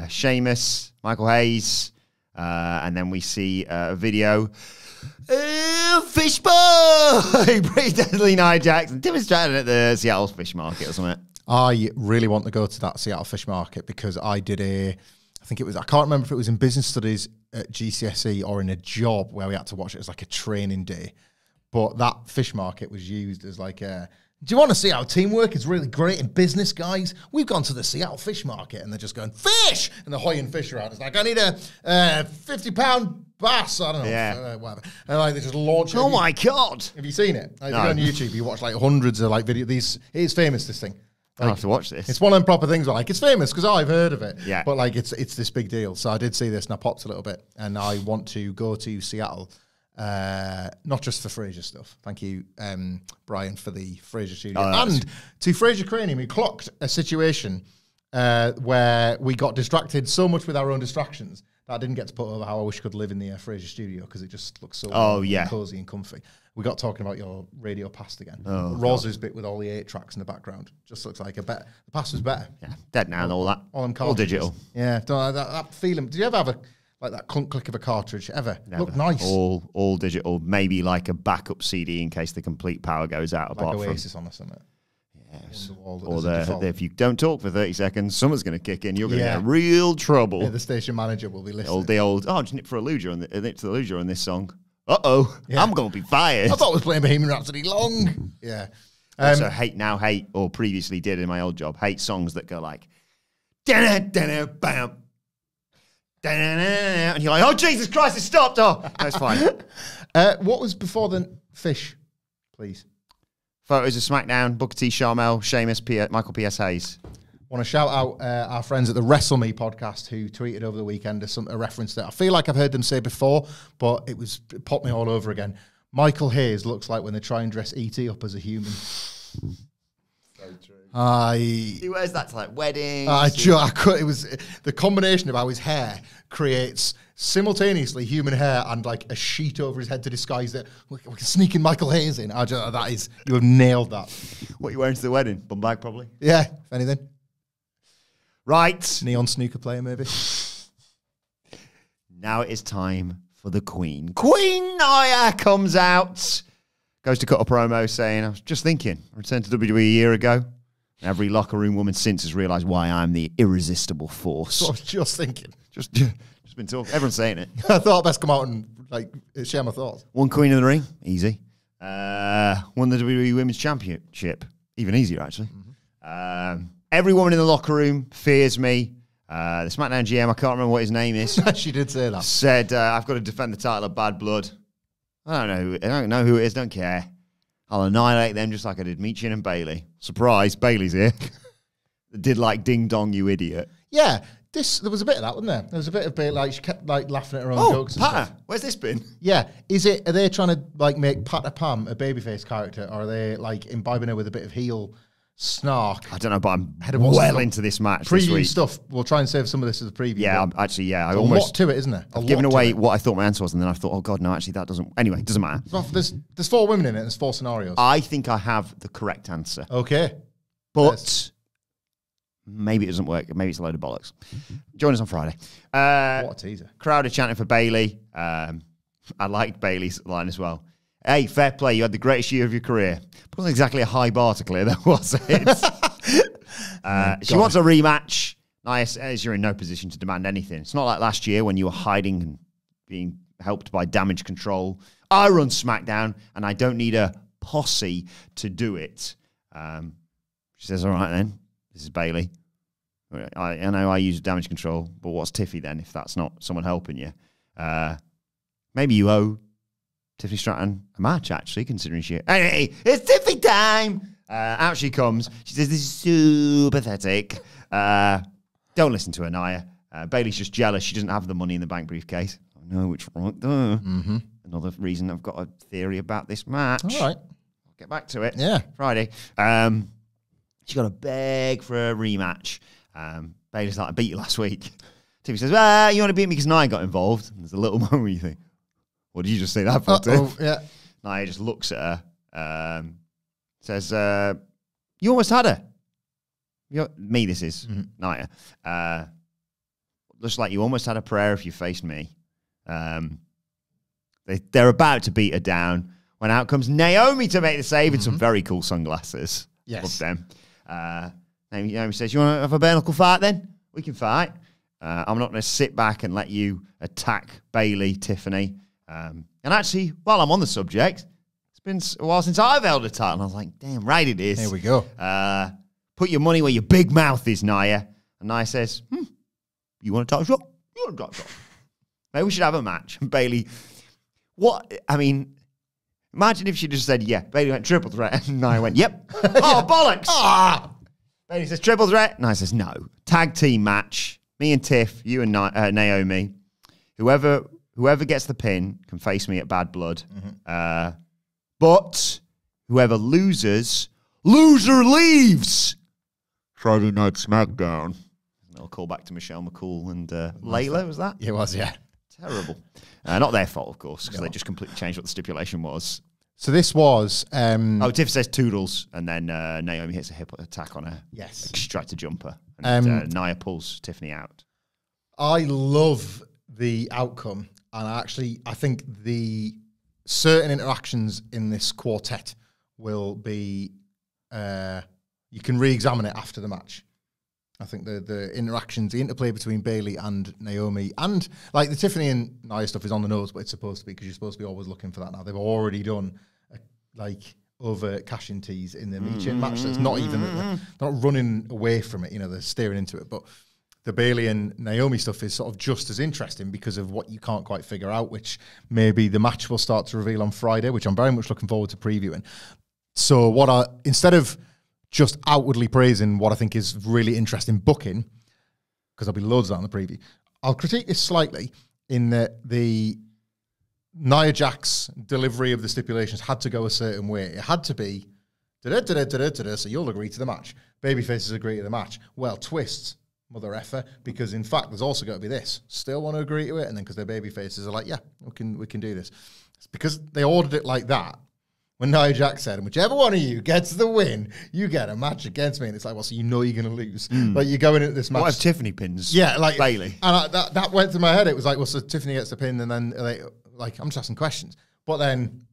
Sheamus, Michael Hayes. And then we see a video. Fish boy! Pretty Deadly Nia Jackson demonstrating at the Seattle Fish Market or something. I really want to go to that Seattle Fish Market because I did I can't remember if it was in business studies at GCSE or in a job where we had to watch it as like a training day. But that fish market was used as like a, do you want to see how teamwork is really great in business, guys? We've gone to the Seattle Fish Market and they're just going, fish! And they're hoying fish around. It's like, I need a 50-pound bass, I don't know, whatever. And like they just launch it. Oh my God. Have you seen it? Like, if you go on YouTube, you watch like hundreds of like videos. It's famous, this thing. I'll have to watch this. It's one of them proper things where like it's famous because I've heard of it. Yeah. But like it's this big deal. So I did see this and I popped a little bit. And I want to go to Seattle, not just for Fraser stuff. Thank you, Brian, for the Fraser studio. And to Fraser Cranium, we clocked a situation where we got distracted so much with our own distractions that I didn't get to put over how I wish I could live in the Fraser studio because it just looks so cozy and comfy. We got talking about your radio past again. Rose's bit with all the 8 tracks in the background just looks like the past was better. Yeah, dead now and all that. All digital. Yeah, that feeling. Did you ever have that clunk click of a cartridge ever? Never. Looked nice. All digital. Maybe like a backup CD in case the complete power goes out. Like Oasis on or something. Yes. Or if you don't talk for 30 seconds, someone's going to kick in. You're going to get real trouble. Yeah, the station manager will be listening. Just nip for a luger on this song. I'm going to be fired. I thought I was playing Bohemian Rhapsody long. Yeah. So hate, or previously did in my old job, hate songs that go like, bam, and you're like, oh, Jesus Christ, it stopped. Oh, that's fine. What was before the fish, please? Photos of SmackDown, Booker T, Sharmell, Sheamus, Michael P.S. Hayes. Want to shout out our friends at the Wrestle Me podcast who tweeted over the weekend a reference that I feel like I've heard them say before, but it popped me all over again. Michael Hayes looks like when they try and dress E.T. up as a human. So true. He wears that to like weddings. It was the combination of how his hair creates simultaneously human hair and like a sheet over his head to disguise that we can sneak in Michael Hayes in. You have nailed that. What are you wearing to the wedding? Bum bag, probably. Yeah, if anything. Right. Neon snooker player, maybe. Now it is time for the Queen. Queen Nia comes out, goes to cut a promo saying, I was just thinking, I returned to WWE a year ago. And every locker room woman since has realised why I'm the irresistible force. So I was just thinking. Just been talking. Everyone's saying it. I thought I'd best come out and like share my thoughts. Won Queen of the Ring. Easy. Won the WWE Women's Championship. Even easier, actually. Mm-hmm. Every woman in the locker room fears me. The SmackDown GM, I can't remember what his name is. She did say that. Said, I've got to defend the title of Bad Blood. I don't know who it is, don't care. I'll annihilate them just like I did Michin and Bailey. Surprise, Bailey's here. Did like ding dong, you idiot. Yeah, there was a bit of that, wasn't there? There was a bit of Bailey, like she kept like laughing at her own jokes. Patter, where's this been? Yeah, are they trying to like make Patter Pam a babyface character, or are they like imbibing her with a bit of heel snark? I don't know, but I'm well into this match this week. Stuff. We'll try and save some of this as a preview. Yeah, actually, yeah. There's a lot to it, isn't there? I've given away what I thought my answer was, and then I thought, oh God, no, actually that doesn't. Anyway, it doesn't matter. There's 4 women in it. There's 4 scenarios. I think I have the correct answer. Okay, but maybe it doesn't work. Maybe it's a load of bollocks. Join us on Friday. What a teaser! Crowd are chanting for Bailey. I liked Bailey's line as well. Hey, fair play. You had the greatest year of your career. It wasn't exactly a high bar to clear, though, was it? She wants a rematch. Nia says you're in no position to demand anything. It's not like last year when you were hiding and being helped by Damage Control. I run SmackDown, and I don't need a posse to do it. She says, all right, then. This is Bailey. I know I use Damage Control, but what's Tiffy then if that's not someone helping you? Maybe you owe Tiffany Stratton a match, actually, considering she... Hey, it's Tiffy time! Out she comes. She says, this is so pathetic. Don't listen to her, Nia. Bailey's just jealous. She doesn't have the Money in the Bank briefcase. I know, which right there. Another reason I've got a theory about this match. All right. I'll get back to it. Yeah. Friday. She's got to beg for a rematch. Bailey's like, I beat you last week. Tiffany says, well, you want to beat me because Nia got involved. And there's a little moment where you think, what did you just say that for, Tiff? Yeah. Nia just looks at her, says, you almost had her. Me, this is Nia. Looks like you almost had a prayer if you faced me. They're about to beat her down when out comes Naomi to make the save in some very cool sunglasses. Yes. Love them. Naomi says, you want to have a bare knuckle fight then? We can fight. I'm not going to sit back and let you attack Bailey, Tiffany. And actually, while I'm on the subject, it's been a while since I've held a title. And I was like, damn right it is. Here we go. Put your money where your big mouth is, Nia. And Nia says, you want a title shot? You want a title shot? Maybe we should have a match. And Bailey, imagine if she just said, yeah. Bailey went triple threat. And Nia went, yep. Oh, bollocks. Bailey says, triple threat. Nia says, no. Tag team match. Me and Tiff, you and Naomi. Whoever gets the pin can face me at Bad Blood. But whoever loses, loser leaves. Friday Night SmackDown. I'll call back to Michelle McCool and Layla, was that? It was, yeah. Terrible. Not their fault, of course, because they just completely changed what the stipulation was. So this was... Tiff says Toodles, and then Naomi hits a hip attack on her. Yes. Extractor jumper. And Nia pulls Tiffany out. I love the outcome, and I think the certain interactions in this quartet will be... you can re-examine it after the match. I think the interactions, the interplay between Bailey and Naomi, and like the Tiffany and Nia stuff is on the nose, but it's supposed to be because you're supposed to be always looking for that now. They've already done over cash-in tease in the Michin match, so it's not even they're not running away from it. They're staring into it. But the Bailey and Naomi stuff is sort of just as interesting because of what you can't quite figure out, which maybe the match will start to reveal on Friday, which I'm very much looking forward to previewing. So instead of just outwardly praising what I think is really interesting booking, because there'll be loads of that in the preview, I'll critique this slightly in that the Nia Jax delivery of the stipulations had to go a certain way. It had to be, so you'll agree to the match. Babyfaces agree to the match. Well, twists, mother effer, because in fact, there's also got to be this. Still want to agree to it, and then because their babyfaces are like, yeah, we can do this. It's because they ordered it like that. When Nia Jax said, whichever one of you gets the win, you get a match against me. And it's like, well, so you're going to lose. Like, you're going into this match. What if Tiffany pins Bailey? And that went through my head. It was like, well, so Tiffany gets the pin, and then, I'm just asking questions. But then,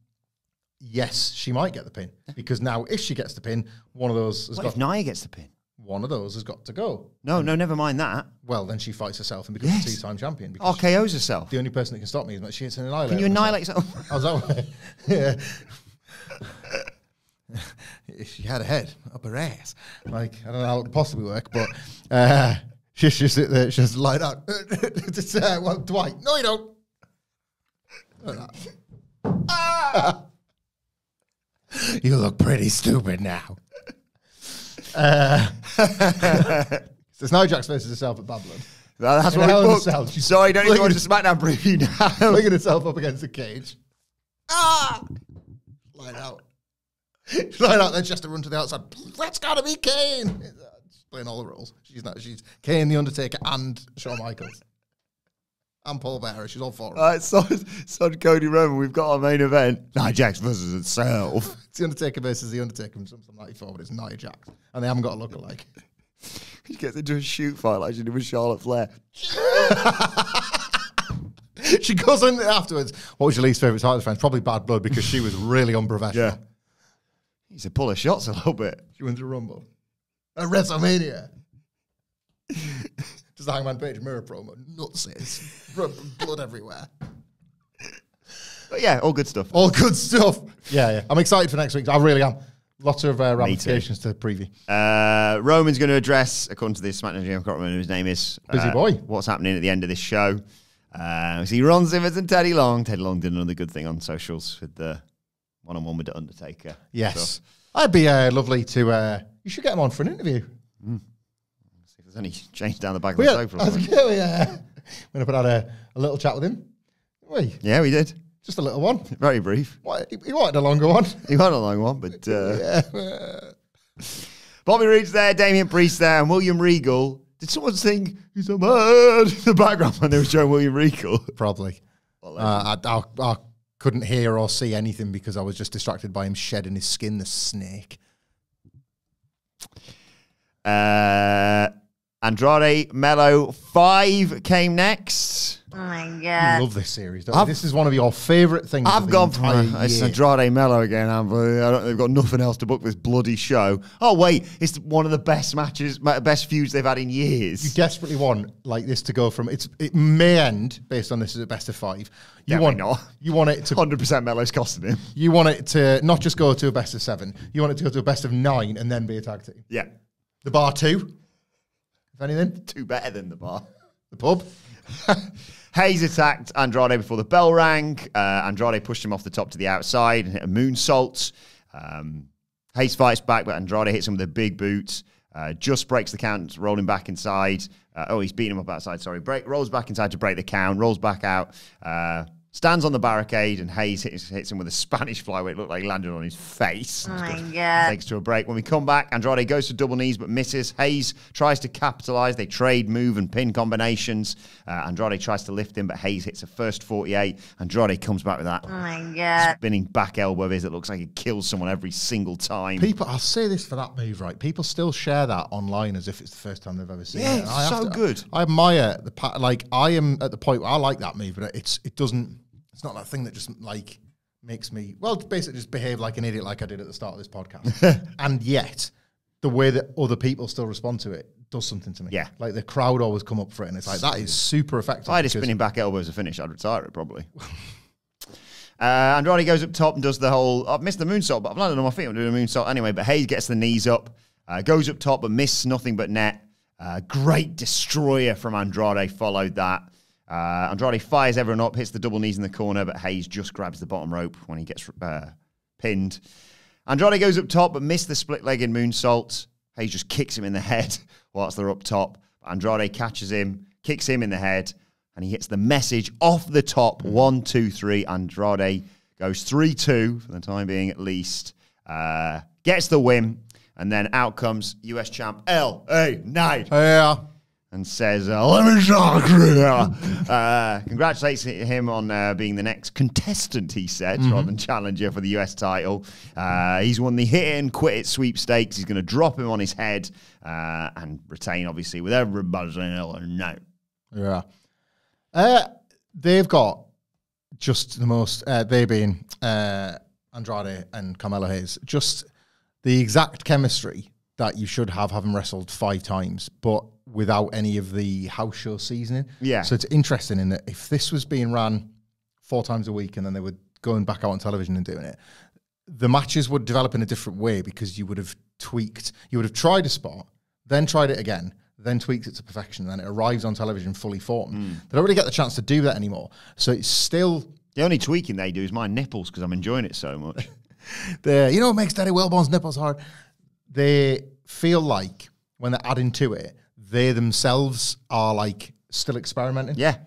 yes, she might get the pin. Because now, if she gets the pin, one of those has got... What if Nia gets the pin? One of those has got to go. No, never mind that. Well, then she fights herself and becomes a two-time champion. RKO's herself. The only person that can stop me is that she hits an annihilator. Can you annihilate yourself? I was that way. Yeah. If she had a head up her ass, I don't know how it would possibly work, but she sit there, she just light up. Well, Dwight, no, you don't. You look pretty stupid now. So it's Nia Jax versus herself at Bad Blood. That's what it booked. Sorry, don't even watch the SmackDown preview now. Flinging herself up against the cage. Light out. She's like that, then she has to run to the outside. That's got to be Kane. She's playing all the roles. She's Kane, The Undertaker, and Shawn Michaels. And Paul Bearer. She's all four. All right, so Cody Roman, we've got our main event. Nia Jax versus itself. It's The Undertaker versus The Undertaker from something 94, but it's Nia Jax. And they haven't got a look-alike. He gets into a shoot fight like she did with Charlotte Flair. She goes in afterwards. What was your least favourite title defense? Probably Bad Blood, because she was really unprofessional. Yeah. He used to pull her shots a little bit. She went to Rumble. At WrestleMania. Just the Hangman Page mirror promo. Nuts. Blood everywhere. But yeah, all good stuff. All good stuff. Yeah. I'm excited for next week. I really am. Lots of ramifications to the preview. Roman's going to address, according to this SmackDown GM, I can't remember who his name is. Busy boy. What's happening at the end of this show. So he Ron Simmons and Teddy Long. Teddy Long did another good thing on socials with the one-on-one with the Undertaker. Yes. So. I'd be lovely to... you should get him on for an interview. See if there's any change down the back of But the yeah, sofa. I was going to put out a little chat with him. Wait, Yeah, we did. just a little one. Very brief. What, he wanted a longer one. He went a long one, but Bobby Roode's there, Damien Priest there, and William Regal. Did someone sing "He's a Man" in the background when they were showing William Regal? Probably. I couldn't hear or see anything because I was just distracted by him shedding his skin, the snake. Andrade Mello 5 came next. Oh my I god. love this series. Don't you? This is one of your favourite things. I've of the gone for entire it's year. Andrade Mello again. They've got nothing else to book this bloody show. Oh wait, it's one of the best matches, best feuds they've had in years. You desperately want like this to go from it may end based on this as a best of 5. You want it to 100% Mello's costing him. you want it to not just go to a best of 7. You want it to go to a best of 9 and then be a tag team. Yeah, The bar 2, if anything. 2 better than the bar. The pub. Hayes attacked Andrade before the bell rang. Andrade pushed him off the top to the outside and hit a moonsault. Hayes fights back, but Andrade hits him with a big boot. Just breaks the count, rolling back inside. He's beating him up outside, sorry. Rolls back inside to break the count, rolls back out. Stands on the barricade, and Hayes hits him with a Spanish fly where it looked like he landed on his face. Oh my god. Takes to a break. When we come back, Andrade goes for double knees but misses. Hayes tries to capitalize. They trade move and pin combinations. Andrade tries to lift him, but Hayes hits a first 48. Andrade comes back with that Oh my god. spinning back elbow of his that looks like it kills someone every single time. People, I'll say this for that move, right? People still share that online as if it's the first time they've ever seen Yeah, it. it's And I have so good. I admire I am at the point where I like that move, but it doesn't. It's not that thing that just like makes me basically just behave like an idiot, like I did at the start of this podcast. And yet, the way that other people still respond to it does something to me. Yeah. Like the crowd always come up for it, and it's like that is super effective. If I had a because- spinning back elbow as a finish, I'd retire it probably. Andrade goes up top and does the whole, I've missed the moonsault, but I've landed on my feet. I'm doing a moonsault anyway. But Hayes gets the knees up, goes up top, but missed nothing but net. Great destroyer from Andrade followed that. Andrade fires everyone up, hits the double knees in the corner, but Hayes just grabs the bottom rope when he gets pinned. Andrade goes up top, but missed the split-legged moonsault. Hayes just kicks him in the head whilst they're up top. Andrade catches him, kicks him in the head, and he hits the message off the top. 1, 2, 3. Andrade goes 3-2 for the time being at least. Gets the win, and then out comes US champ L.A. Knight. Yeah. And says, let me talk here. Congratulates him on being the next contestant, he said, rather than challenger for the US title. He's won the hit and quit it sweepstakes. He's going to drop him on his head and retain, obviously, with everybody saying, no. Yeah. They've got just the most, they being Andrade and Carmelo Hayes, just the exact chemistry that you should have having wrestled 5 times, but without any of the house show seasoning. Yeah. So it's interesting in that if this was being ran 4 times a week and then they were going back out on television and doing it, the matches would develop in a different way because you would have tried a spot, then tried it again, then tweaked it to perfection, and then it arrives on television fully formed. They don't really get the chance to do that anymore. So it's still... The only tweaking they do is my nipples because I'm enjoying it so much. You know what makes Daddy Wilbourn's nipples hard? They feel like when they're adding to it, they themselves are like still experimenting. Yeah.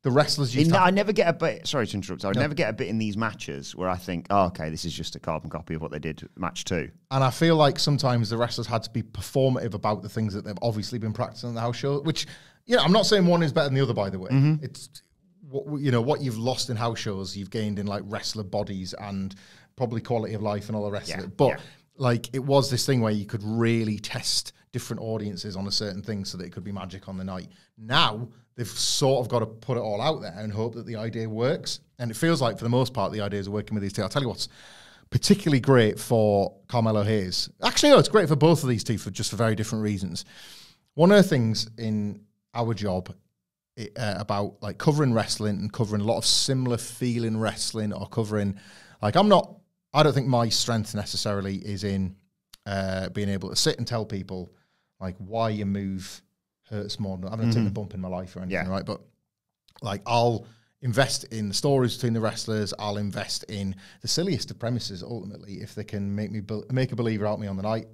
The wrestlers used to I never get a bit, sorry to interrupt, I never get a bit in these matches where I think, oh, okay, this is just a carbon copy of what they did match 2. and I feel like sometimes the wrestlers had to be performative about the things that they've obviously been practicing on the house show, which, I'm not saying one is better than the other, by the way. It's, what you've lost in house shows, you've gained in like wrestler bodies and probably quality of life and all the rest of it. But like it was this thing where you could really test different audiences on a certain thing so that it could be magic on the night. Now they've sort of got to put it all out there and hope that the idea works. And it feels like for the most part, the ideas are working with these two. I'll tell you what's particularly great for Carmelo Hayes. Actually, no, it's great for both of these two for very different reasons. One of the things in our job about like covering wrestling and covering a lot of similar feeling wrestling or covering, like I don't think my strength necessarily is in being able to sit and tell people like why your move hurts more. I've never taken a bump in my life or anything, right? But like I'll invest in the stories between the wrestlers. I'll invest in the silliest of premises. Ultimately, if they can make a believer out of me on the night,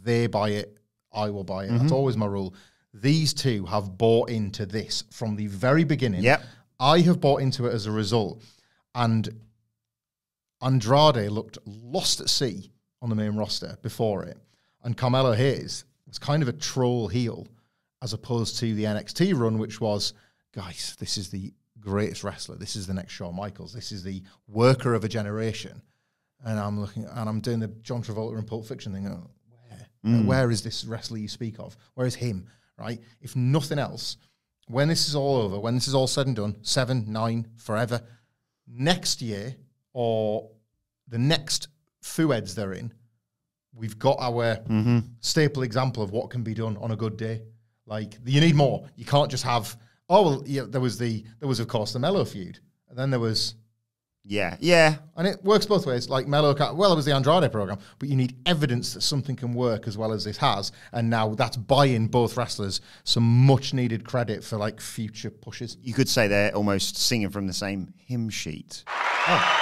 they buy it, I will buy it. That's always my rule. these two have bought into this from the very beginning. Yep. I have bought into it as a result. And Andrade looked lost at sea on the main roster before it. And Carmelo Hayes was kind of a troll heel as opposed to the NXT run, which was, guys, this is the greatest wrestler. This is the next Shawn Michaels. This is the worker of a generation. And I'm looking, and I'm doing the John Travolta and Pulp Fiction thing. Oh, where is this wrestler you speak of? Where is him, right? If nothing else, when this is all over, when this is all said and done, 7, 9, forever, next year or the next Fueds they're in, we've got our staple example of what can be done on a good day. Like, you need more. You can't just have, there was of course the Mello feud, and then there was... Yeah. And it works both ways. Like Mello, it was the Andrade program, but you need evidence that something can work as well as this has. And now that's buying both wrestlers some much needed credit for like future pushes. You could say they're almost singing from the same hymn sheet. Oh.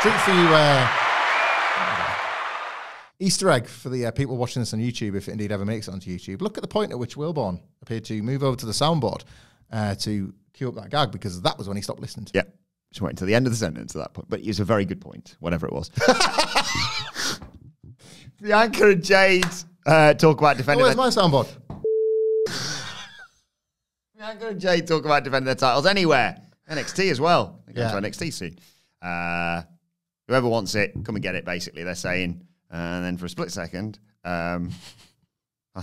Treat for you, Easter egg for the people watching this on YouTube, if it indeed ever makes it onto YouTube. Look at the point at which Wilbourn appeared to move over to the soundboard to cue up that gag, because that was when he stopped listening to it. Yeah. Just wait until the end of the sentence at that point. But it was a very good point, whatever it was. Bianca and Jade talk about defending... where's my soundboard? Bianca and Jade talk about defending their titles anywhere. NXT as well. They're going to NXT soon. Whoever wants it, come and get it, basically, they're saying. And then for a split second, I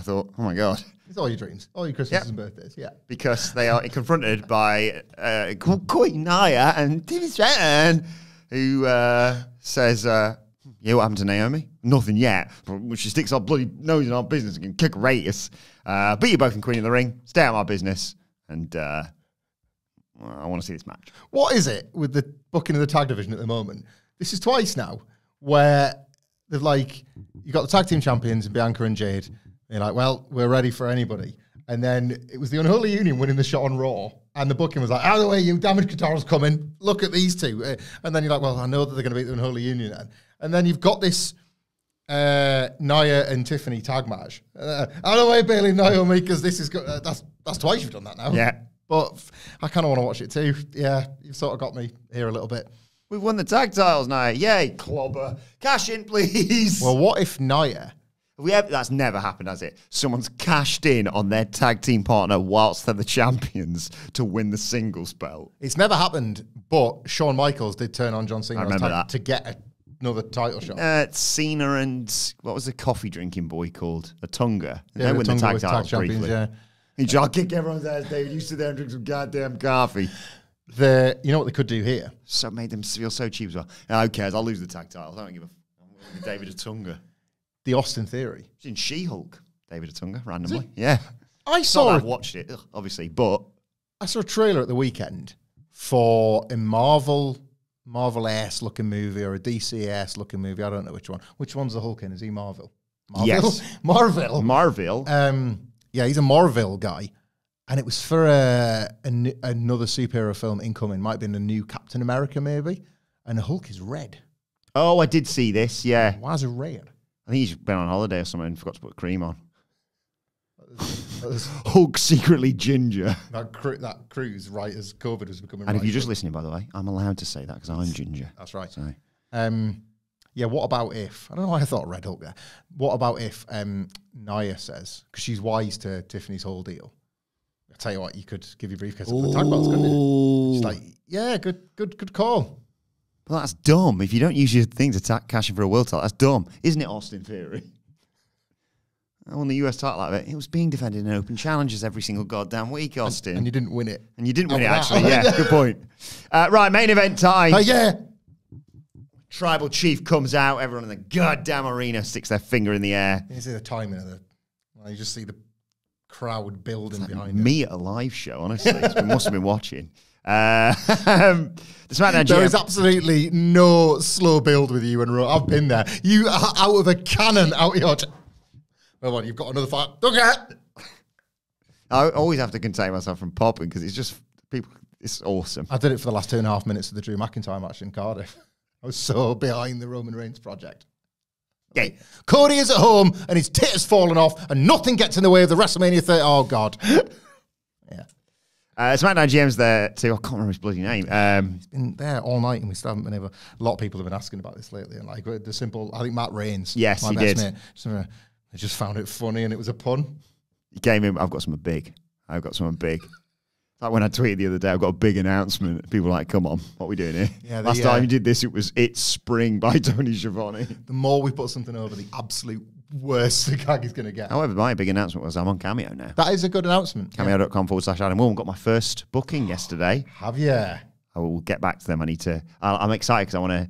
thought, oh my God. It's all your dreams, all your Christmases and birthdays, yeah. Because they are confronted by Queen Nia and Timmy Stratton, who says, yeah, what happened to Naomi? Nothing yet. But she sticks our bloody nose in our business and can kick race. But you're both in Queen of the Ring. Stay out of my business. And I want to see this match. What is it with the booking of the tag division at the moment? This is twice now where they've you got the tag team champions, Bianca and Jade. They're like, well, we're ready for anybody. And then it was the Unholy Union winning the shot on Raw. And the booking was like, out of the way, you damaged Katara's coming. Look at these two. And then you're like, well, I know that they're going to beat the Unholy Union then. And then you've got this Nia and Tiffany tag match. Out of the way, Bailey and Naomi, because this is good. That's twice you've done that now. Yeah. But I kind of want to watch it too. Yeah, you've sort of got me here a little bit. We've won the tag titles now. Yay, clobber. Cash in, please. Well, what if Nia... That's never happened, has it? Someone's cashed in on their tag team partner whilst they're the champions to win the singles belt. It's never happened, but Shawn Michaels did turn on John Cena to get another title shot. Cena and, what was the coffee drinking boy called? Atunga. Yeah, they win the tag titles champions, briefly. Yeah. I'll kick everyone's ass, David. You sit there and drink some goddamn coffee. You know what they could do here? So made them feel so cheap as well. Who cares? I'll lose the tag titles. I don't give a f***. David Atunga. The Austin Theory. It's in She-Hulk, David Atunga, randomly. Yeah. I've watched it, obviously, but... I saw a trailer at the weekend for a Marvel-esque looking movie or a DC-esque looking movie. I don't know which one. Which one's the Hulk in? Is he Marvel? Yes. Marvel. Yeah, he's a Marvel guy. And it was for another superhero film incoming. Might have been a new Captain America, maybe. And the Hulk is red. Oh, I did see this, yeah. Why is it red? I think he's been on holiday or something and forgot to put cream on. Hulk secretly ginger. That cruise, right, as COVID was becoming... And if you're just listening, by the way, I'm allowed to say that because I'm ginger. That's right. So. Yeah, what about if... I don't know why I thought Red Hulk there. What about if Nia says, because she's wise to Tiffany's whole deal, I'll tell you what, you could give your briefcase up for the tag belts, couldn't you? She's like, yeah, good call. Well, that's dumb. If you don't use your thing to cash in for a world title, that's dumb. Isn't it, Austin Theory? I won the US title out of it. It was being defended in open challenges every single goddamn week, Austin. And you didn't win it. And you didn't win it, actually. Yeah, good point. Right, main event time. Yeah. Tribal Chief comes out. Everyone in the goddamn arena sticks their finger in the air. You see the timing of you just see the crowd building behind me at a live show, honestly. We must have been watching. The SmackDown There is absolutely no slow build with you and Raw. I've been there. You are out of a cannon out your... Well, you've got another fight. Okay. I always have to contain myself from popping because it's just people. It's awesome. I did it for the last 2.5 minutes of the Drew McIntyre match in Cardiff. I was so behind the Roman Reigns project. Yeah. Cody is at home and his tit has fallen off and nothing gets in the way of the WrestleMania 30. Oh, God. Yeah. SmackDown GM's there too. I can't remember his bloody name. He's been there all night and we still haven't been able. A lot of people have been asking about this lately. And like the simple, I think Matt Reigns. Yes, my he best did. Mate, I just found it funny and it was a pun. He came in, I've got something big. Like when I tweeted the other day, I've got a big announcement. People are like, come on, what are we doing here? Yeah, Last time you did this, it was It's Spring by Tony Schiavone. The more we put something over, the absolute worse the gag is going to get. However, my big announcement was I'm on Cameo now. That is a good announcement. Cameo.com/Adam Wilbourn. Got my first booking yesterday. Have you? I will get back to them. I'm excited because I want to.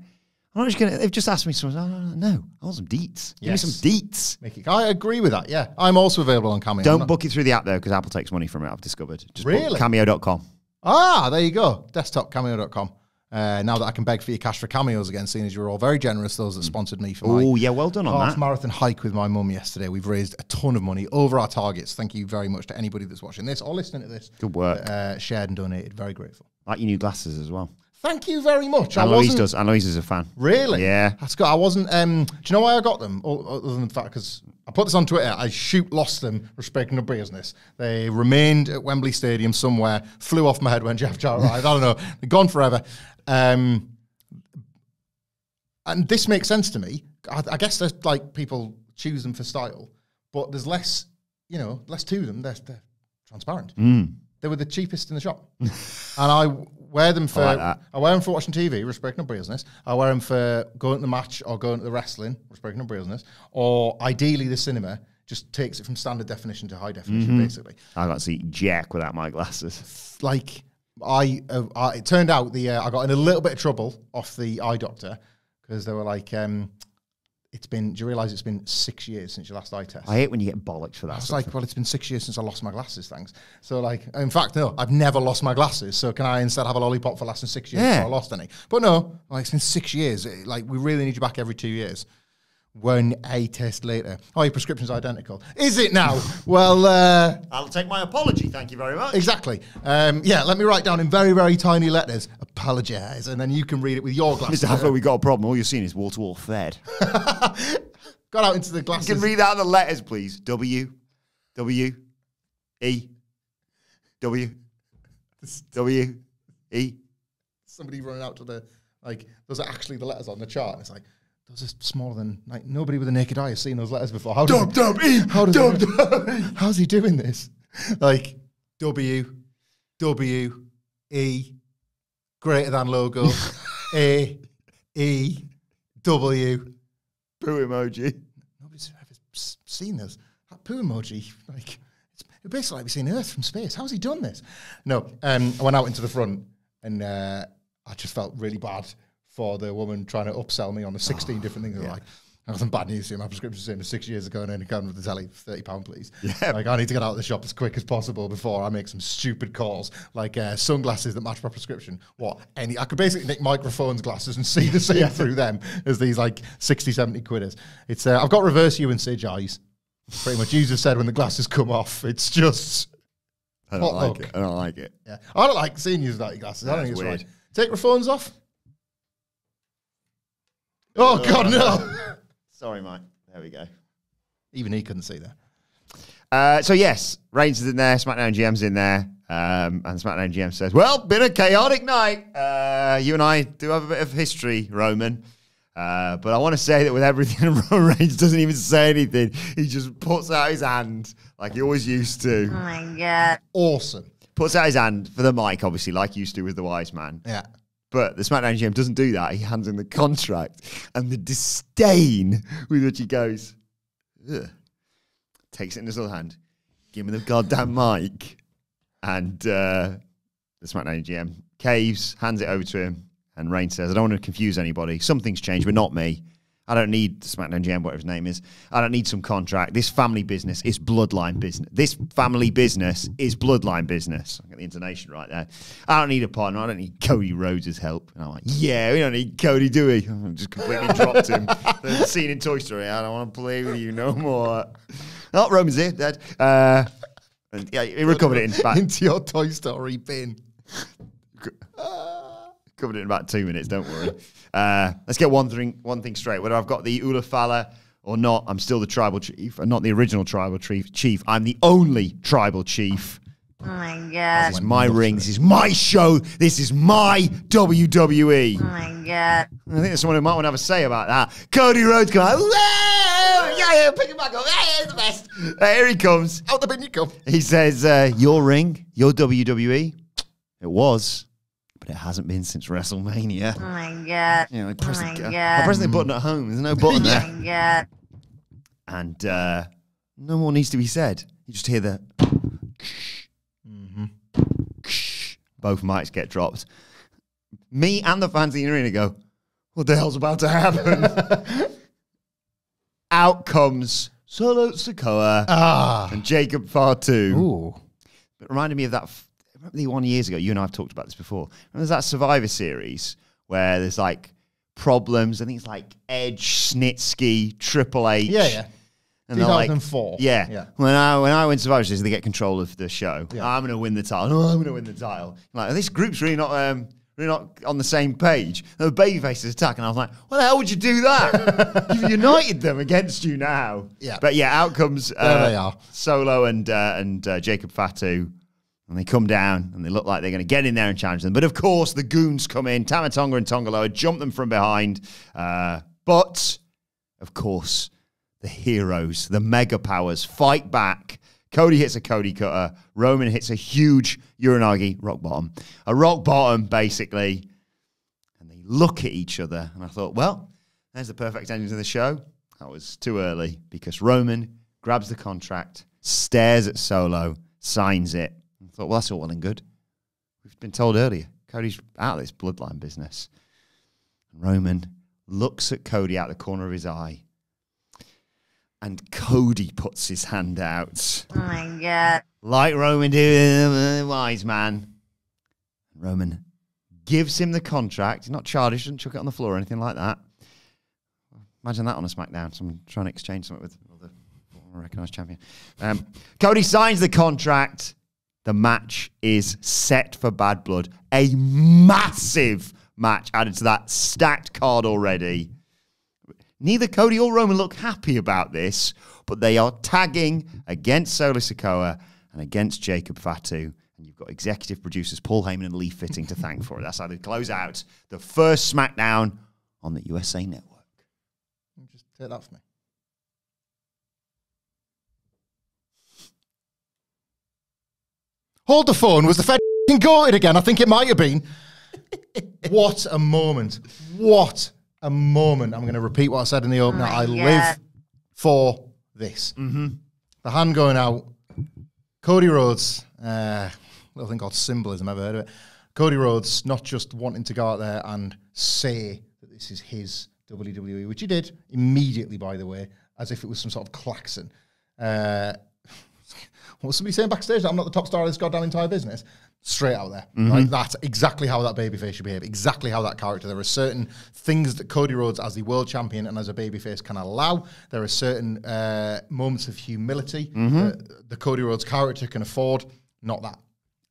I'm not just going to. They've just asked me something. No, I want some deets. Give me some deets. I agree with that, yeah. I'm also available on Cameo. Don't book it through the app, though, because Apple takes money from it, I've discovered. Just really? Book Cameo.com. Ah, there you go. Desktopcameo.com. Now that I can beg for your cash for cameos again, seeing as you were all very generous, those that sponsored me for my yeah, well done on that. Half-marathon hike with my mum yesterday. We've raised a ton of money over our targets. Thank you very much to anybody that's watching this or listening to this. Good work. Shared and donated. Very grateful. Like your new glasses as well. Thank you very much. Aloise is a fan. Really? Yeah. That's good. I wasn't. Do you know why I got them? Other than the fact, because I put this on Twitter, I lost them, respecting the business. They remained at Wembley Stadium somewhere, flew off my head when Jeff Jarrett arrived. I don't know. They're gone forever. And this makes sense to me. I guess there's like people choose them for style, but there's less to them. They're transparent. They were the cheapest in the shop. And I wear them for watching TV, respecting the business. I wear them for going to the match or going to the wrestling, respecting the business. Or ideally the cinema just takes it from standard definition to high definition, basically. I can't see jack without my glasses. Like, it turned out I got in a little bit of trouble off the eye doctor because they were like, do you realise it's been 6 years since your last eye test? I hate when you get bollocked for that. I was like, well, it's been 6 years since I lost my glasses, thanks. So, like, in fact, no, I've never lost my glasses. So can I instead have a lollipop for lasting 6 years before I lost any? But no, like, it's been 6 years. Like, we really need you back every 2 years. One eye test later. Oh, your prescription's identical. Is it now? Well, I'll take my apology. Thank you very much. Exactly. Let me write down in very, very tiny letters, apologise, and then you can read it with your glasses. Mr. Hamflett, we got a problem. All you're seeing is wall-to-wall fed. Got out into the glasses. You can read out the letters, please. W, E, W, E. Somebody running out to those are actually the letters on the chart. And it's like, those are smaller than, like, nobody with a naked eye has seen those letters before. How's he doing this? Like, W, E, greater than logo, A, E, W. Poo emoji. Nobody's ever seen this. That poo emoji, like, it's basically like we've seen Earth from space. How's he done this? No, I went out into the front and I just felt really bad for the woman trying to upsell me on the 16 different things. Yeah. Like, I got some bad news here. My prescription's the same as 6 years ago, and then you come with the telly, £30, please. Yeah. Like, I need to get out of the shop as quick as possible before I make some stupid calls, like sunglasses that match my prescription. I could basically nick microphones glasses and see the same through them as these, like, 60, 70 quid is. It's, I've got reverse Ewan Sige eyes. Pretty much, Jesus said when the glasses come off, it's just... I don't like it. I don't like it. Yeah. I don't like seeing you without your glasses. I don't think it's weird. Right. Take your phones off. Oh, God, no. Sorry, Mike. There we go. Even he couldn't see that. So, yes, Reigns is in there. SmackDown GM's in there. And SmackDown GM says, well, been a chaotic night. You and I do have a bit of history, Roman. But I want to say that with everything, Roman Reigns doesn't even say anything. He just puts out his hand like he always used to. Oh, my God. Awesome. Puts out his hand for the mic, obviously, like he used to with the wise man. Yeah. But the SmackDown GM doesn't do that. He hands him the contract. And the disdain with which he goes, ugh, takes it in his other hand, give me the goddamn mic. And the SmackDown GM caves, hands it over to him. And Reigns says, I don't want to confuse anybody. Something's changed, but not me. I don't need the SmackDown GM, whatever his name is. I don't need some contract. This family business is bloodline business. This family business is bloodline business. I got the intonation right there. I don't need a partner. I don't need Cody Rhodes' help. And I'm like, yeah, we don't need Cody, do we? I just completely dropped him. The scene in Toy Story, I don't want to play with you no more. Oh, Roman's here, Dad. And yeah, he recovered it into your Toy Story bin. Covered it in about 2 minutes, don't worry. Let's get one thing straight. Whether I've got the Ula Fala or not, I'm still the tribal chief, and not the original tribal chief. I'm the only tribal chief. Oh my God. This is my ring. This is my show. This is my WWE. Oh my God. I think there's someone who might want to have a say about that. Cody Rhodes come out. Yeah, pick him back up. Hey, it's the best. Here he comes. Out the bin you come. He says, your ring, your WWE, it was, but it hasn't been since WrestleMania. Oh my God. You know, God. I press the button at home. There's no button there. Oh my God. And no more needs to be said. You just hear the both mics get dropped. Me and the fans in the arena go, what the hell's about to happen? Out comes Solo Sikoa and Jacob Fatu. Ooh. It reminded me of that. Remember the 1 year ago? You and I have talked about this before. Remember that Survivor Series where there's like problems? I think it's like Edge, Snitsky, Triple H. Yeah. And they're like, 2004. yeah. When I went to Survivor Series, they get control of the show. Yeah. I'm going to win the title. No, I'm going to win the title. Like, this group's really not on the same page. The babyfaces attack, and I was like, "What the hell would you do that? You've united them against you now." Yeah. But yeah, out comes there they are. Solo and Jacob Fatu, and they come down and they look like they're going to get in there and challenge them. But of course, the goons come in. Tama Tonga and Tongaloa jump them from behind. But of course, the heroes, the mega powers, fight back. Cody hits a Cody cutter. Roman hits a huge Uranagi rock bottom. A rock bottom, basically. And they look at each other. And I thought, well, there's the perfect ending to the show. That was too early because Roman grabs the contract, stares at Solo, signs it. I thought, well, that's all well and good. We've been told earlier, Cody's out of this bloodline business. Roman looks at Cody out the corner of his eye. And Cody puts his hand out. Oh my God. Like Roman did, wise man. Roman gives him the contract. He's not childish, doesn't chuck it on the floor or anything like that. Imagine that on a SmackDown. Someone trying to exchange something with the recognised champion. Cody signs the contract. The match is set for Bad Blood. A massive match added to that stacked card already. Neither Cody or Roman look happy about this, but they are tagging against Solo Sikoa and against Jacob Fatu. And you've got executive producers Paul Heyman and Lee Fitting to thank for it. That's how they close out the first SmackDown on the USA Network. Just take that for me. Hold the phone. Was the Fed goated again? I think it might have been. What a moment. What a moment. I'm going to repeat what I said in the opener. I live for this. The hand going out. Cody Rhodes, little thing called symbolism, I've heard of it. Cody Rhodes not just wanting to go out there and say that this is his WWE, which he did immediately, by the way, as if it was some sort of klaxon. What was somebody saying backstage? That I'm not the top star of this goddamn entire business. Straight out there. Like, that's exactly how that babyface should behave. Exactly how that character. There are certain things that Cody Rhodes, as the world champion and as a babyface, can allow. There are certain moments of humility that the Cody Rhodes character can afford. Not that.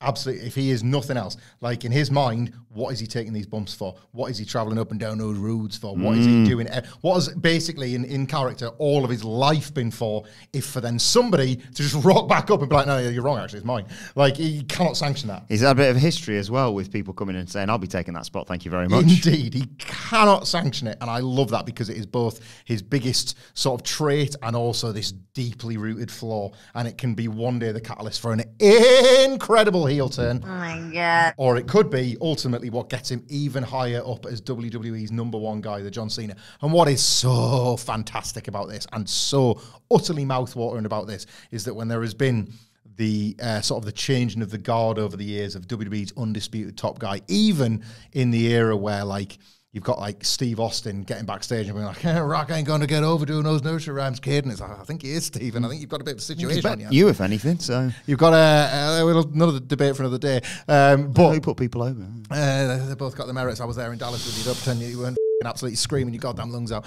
Absolutely. If he is nothing else, like in his mind, what is he taking these bumps for? What is he traveling up and down those roads for? What is he doing? What has basically in character all of his life been for? If for then somebody to just rock back up and be like, no, you're wrong, actually, it's mine. Like, he cannot sanction that. He's had a bit of history as well with people coming in and saying, I'll be taking that spot, thank you very much. Indeed, he cannot sanction it. And I love that because it is both his biggest sort of trait and also this deeply rooted flaw. And it can be one day the catalyst for an incredible heel turn. Oh my God. Or it could be ultimately what gets him even higher up as WWE's #1 guy, the John Cena. And what is so fantastic about this and so utterly mouthwatering about this is that when there has been the sort of the changing of the guard over the years of WWE's undisputed top guy, even in the era where like you've got like Steve Austin getting backstage and being like, Rock ain't going to get over doing those nursery rhymes, kid. And it's like, I think he is, Steve. And I think you've got a bit of a situation on you, if anything. So you've got another debate for another day. But who put people over? They both got the merits. I was there in Dallas with you. Don't pretend you weren't absolutely screaming your goddamn lungs out.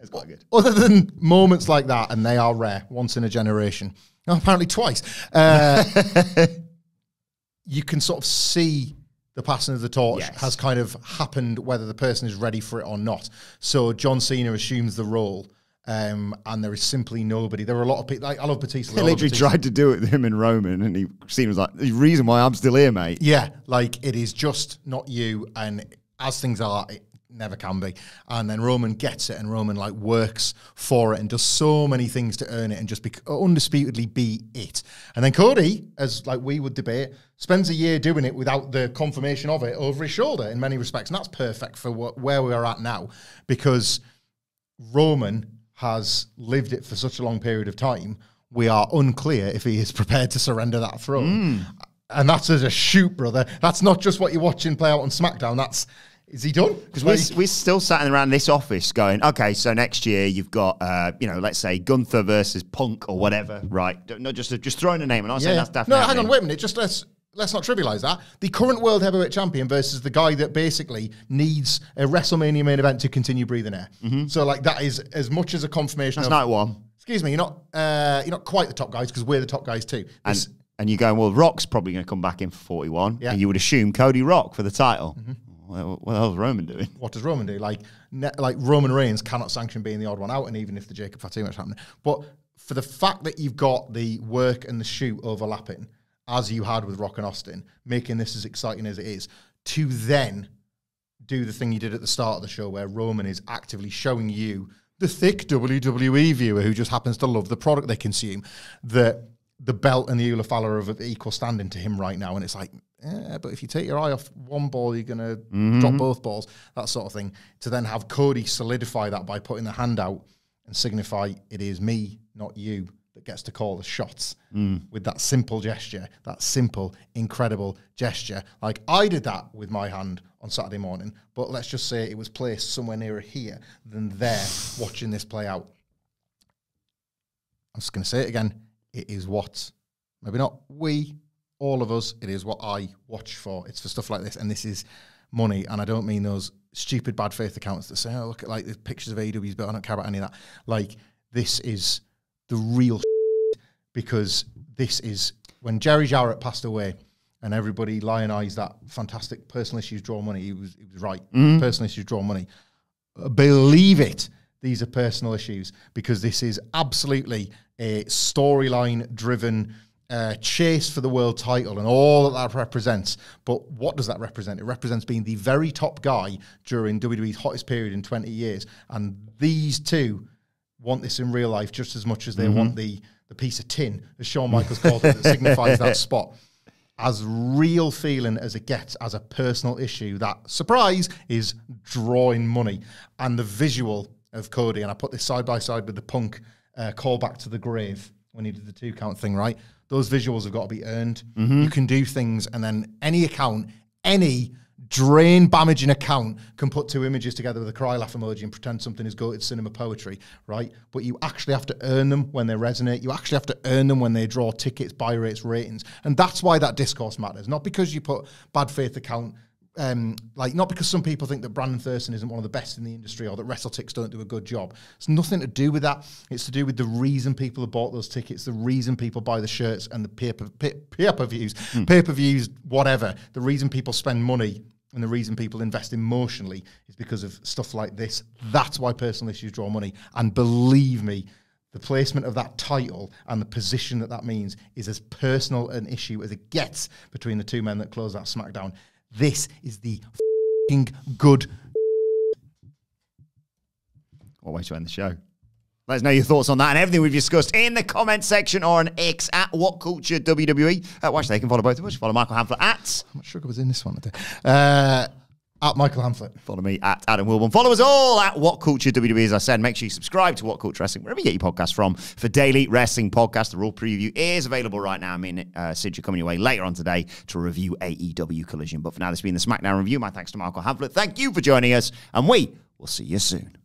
It's quite good. Other than moments like that, and they are rare, once in a generation, apparently twice, you can sort of see the passing of the torch Yes. has kind of happened, whether the person is ready for it or not. So John Cena assumes the role, and there is simply nobody. There are a lot of people. I love Batista. They literally tried to do it with him and Roman, and Cena was like, "The reason why I'm still here, mate." Yeah, like it is just not you, and as things are, it never can be. And then Roman gets it, and Roman like works for it and does so many things to earn it and just undisputedly be it. And then Cody, as like we would debate, spends a year doing it without the confirmation of it over his shoulder in many respects, and that's perfect for where we are at now, because Roman has lived it for such a long period of time. We are unclear if he is prepared to surrender that throne. And that's as a shoot, brother. That's not just what you're watching play out on SmackDown. Is he done? Because we're still sat around this office going, okay, so next year you've got, let's say Gunther versus Punk or whatever, right? Not just throwing a name. And I'm saying that's definitely No, hang on, wait a minute. Just let's not trivialize that. The current world heavyweight champion versus the guy that basically needs a WrestleMania main event to continue breathing air. So like that is as much as a confirmation. That's night one. Excuse me, you're not quite the top guys, because we're the top guys too. And you're going, well, Rock's probably going to come back in for 41. Yeah. And you would assume Cody Rock for the title. What the hell is Roman doing? What does Roman do? Like Roman Reigns cannot sanction being the odd one out, and even if the Jacob Fatu match happening. But for the fact that you've got the work and the shoot overlapping, as you had with Rock and Austin, making this as exciting as it is, to then do the thing you did at the start of the show where Roman is actively showing you, the thick WWE viewer who just happens to love the product they consume, that the belt and the Ulafala are of equal standing to him right now. And it's like, but if you take your eye off one ball, you're going to drop both balls, that sort of thing. To then have Cody solidify that by putting the hand out and signify it is me, not you, that gets to call the shots with that simple gesture, that simple, incredible gesture. Like I did that with my hand on Saturday morning, but let's just say it was placed somewhere nearer here than there watching this play out. I'm just going to say it again. It is what, maybe not we, all of us, it is what I watch for. It's for stuff like this, and this is money, and I don't mean those stupid bad faith accounts that say, oh, look at like the pictures of AEW's, but I don't care about any of that. Like, this is the real because this is, when Jerry Jarrett passed away, and everybody lionized that fantastic personal issues draw money, he was right. Personal issues draw money. Believe it, these are personal issues, because this is absolutely a storyline-driven chase for the world title and all that represents. But what does that represent? It represents being the very top guy during WWE's hottest period in 20 years. And these two want this in real life just as much as they want the piece of tin, as Shawn Michaels called it, that signifies that spot. As real feeling as it gets as a personal issue, that, surprise, is drawing money. And the visual of Cody, and I put this side by side with the Punk call back to the grave when he did the 2 count thing, right? Those visuals have got to be earned. You can do things, and then any account, any drain-damaging account can put 2 images together with a cry laugh emoji and pretend something is goated cinema poetry, right? But you actually have to earn them when they resonate. You actually have to earn them when they draw tickets, buy rates, ratings. And that's why that discourse matters. Not because you put bad faith account, not because some people think that Brandon Thurston isn't one of the best in the industry or that WrestleTix don't do a good job. It's nothing to do with that. It's to do with the reason people have bought those tickets, the reason people buy the shirts and the pay-per-views, whatever. The reason people spend money and the reason people invest emotionally is because of stuff like this. That's why personal issues draw money. And believe me, the placement of that title and the position that means is as personal an issue as it gets between the 2 men that close that SmackDown. This is the f***ing good. What way to end the show? Let us know your thoughts on that and everything we've discussed in the comment section or on X at WhatCulture WWE. Watch, they can follow both of us. Follow Michael Hamflett at... I'm not sure I was in this one today. At Michael Hamflett. Follow me at Adam Wilbourn. Follow us all at WhatCulture WWE. As I said, make sure you subscribe to WhatCulture Wrestling, wherever you get your podcast from, for daily wrestling podcasts. The Raw preview is available right now. I mean, Sid, you're coming your way later on today to review AEW Collision. But for now, this has been the SmackDown review. My thanks to Michael Hamflett. Thank you for joining us, and we will see you soon.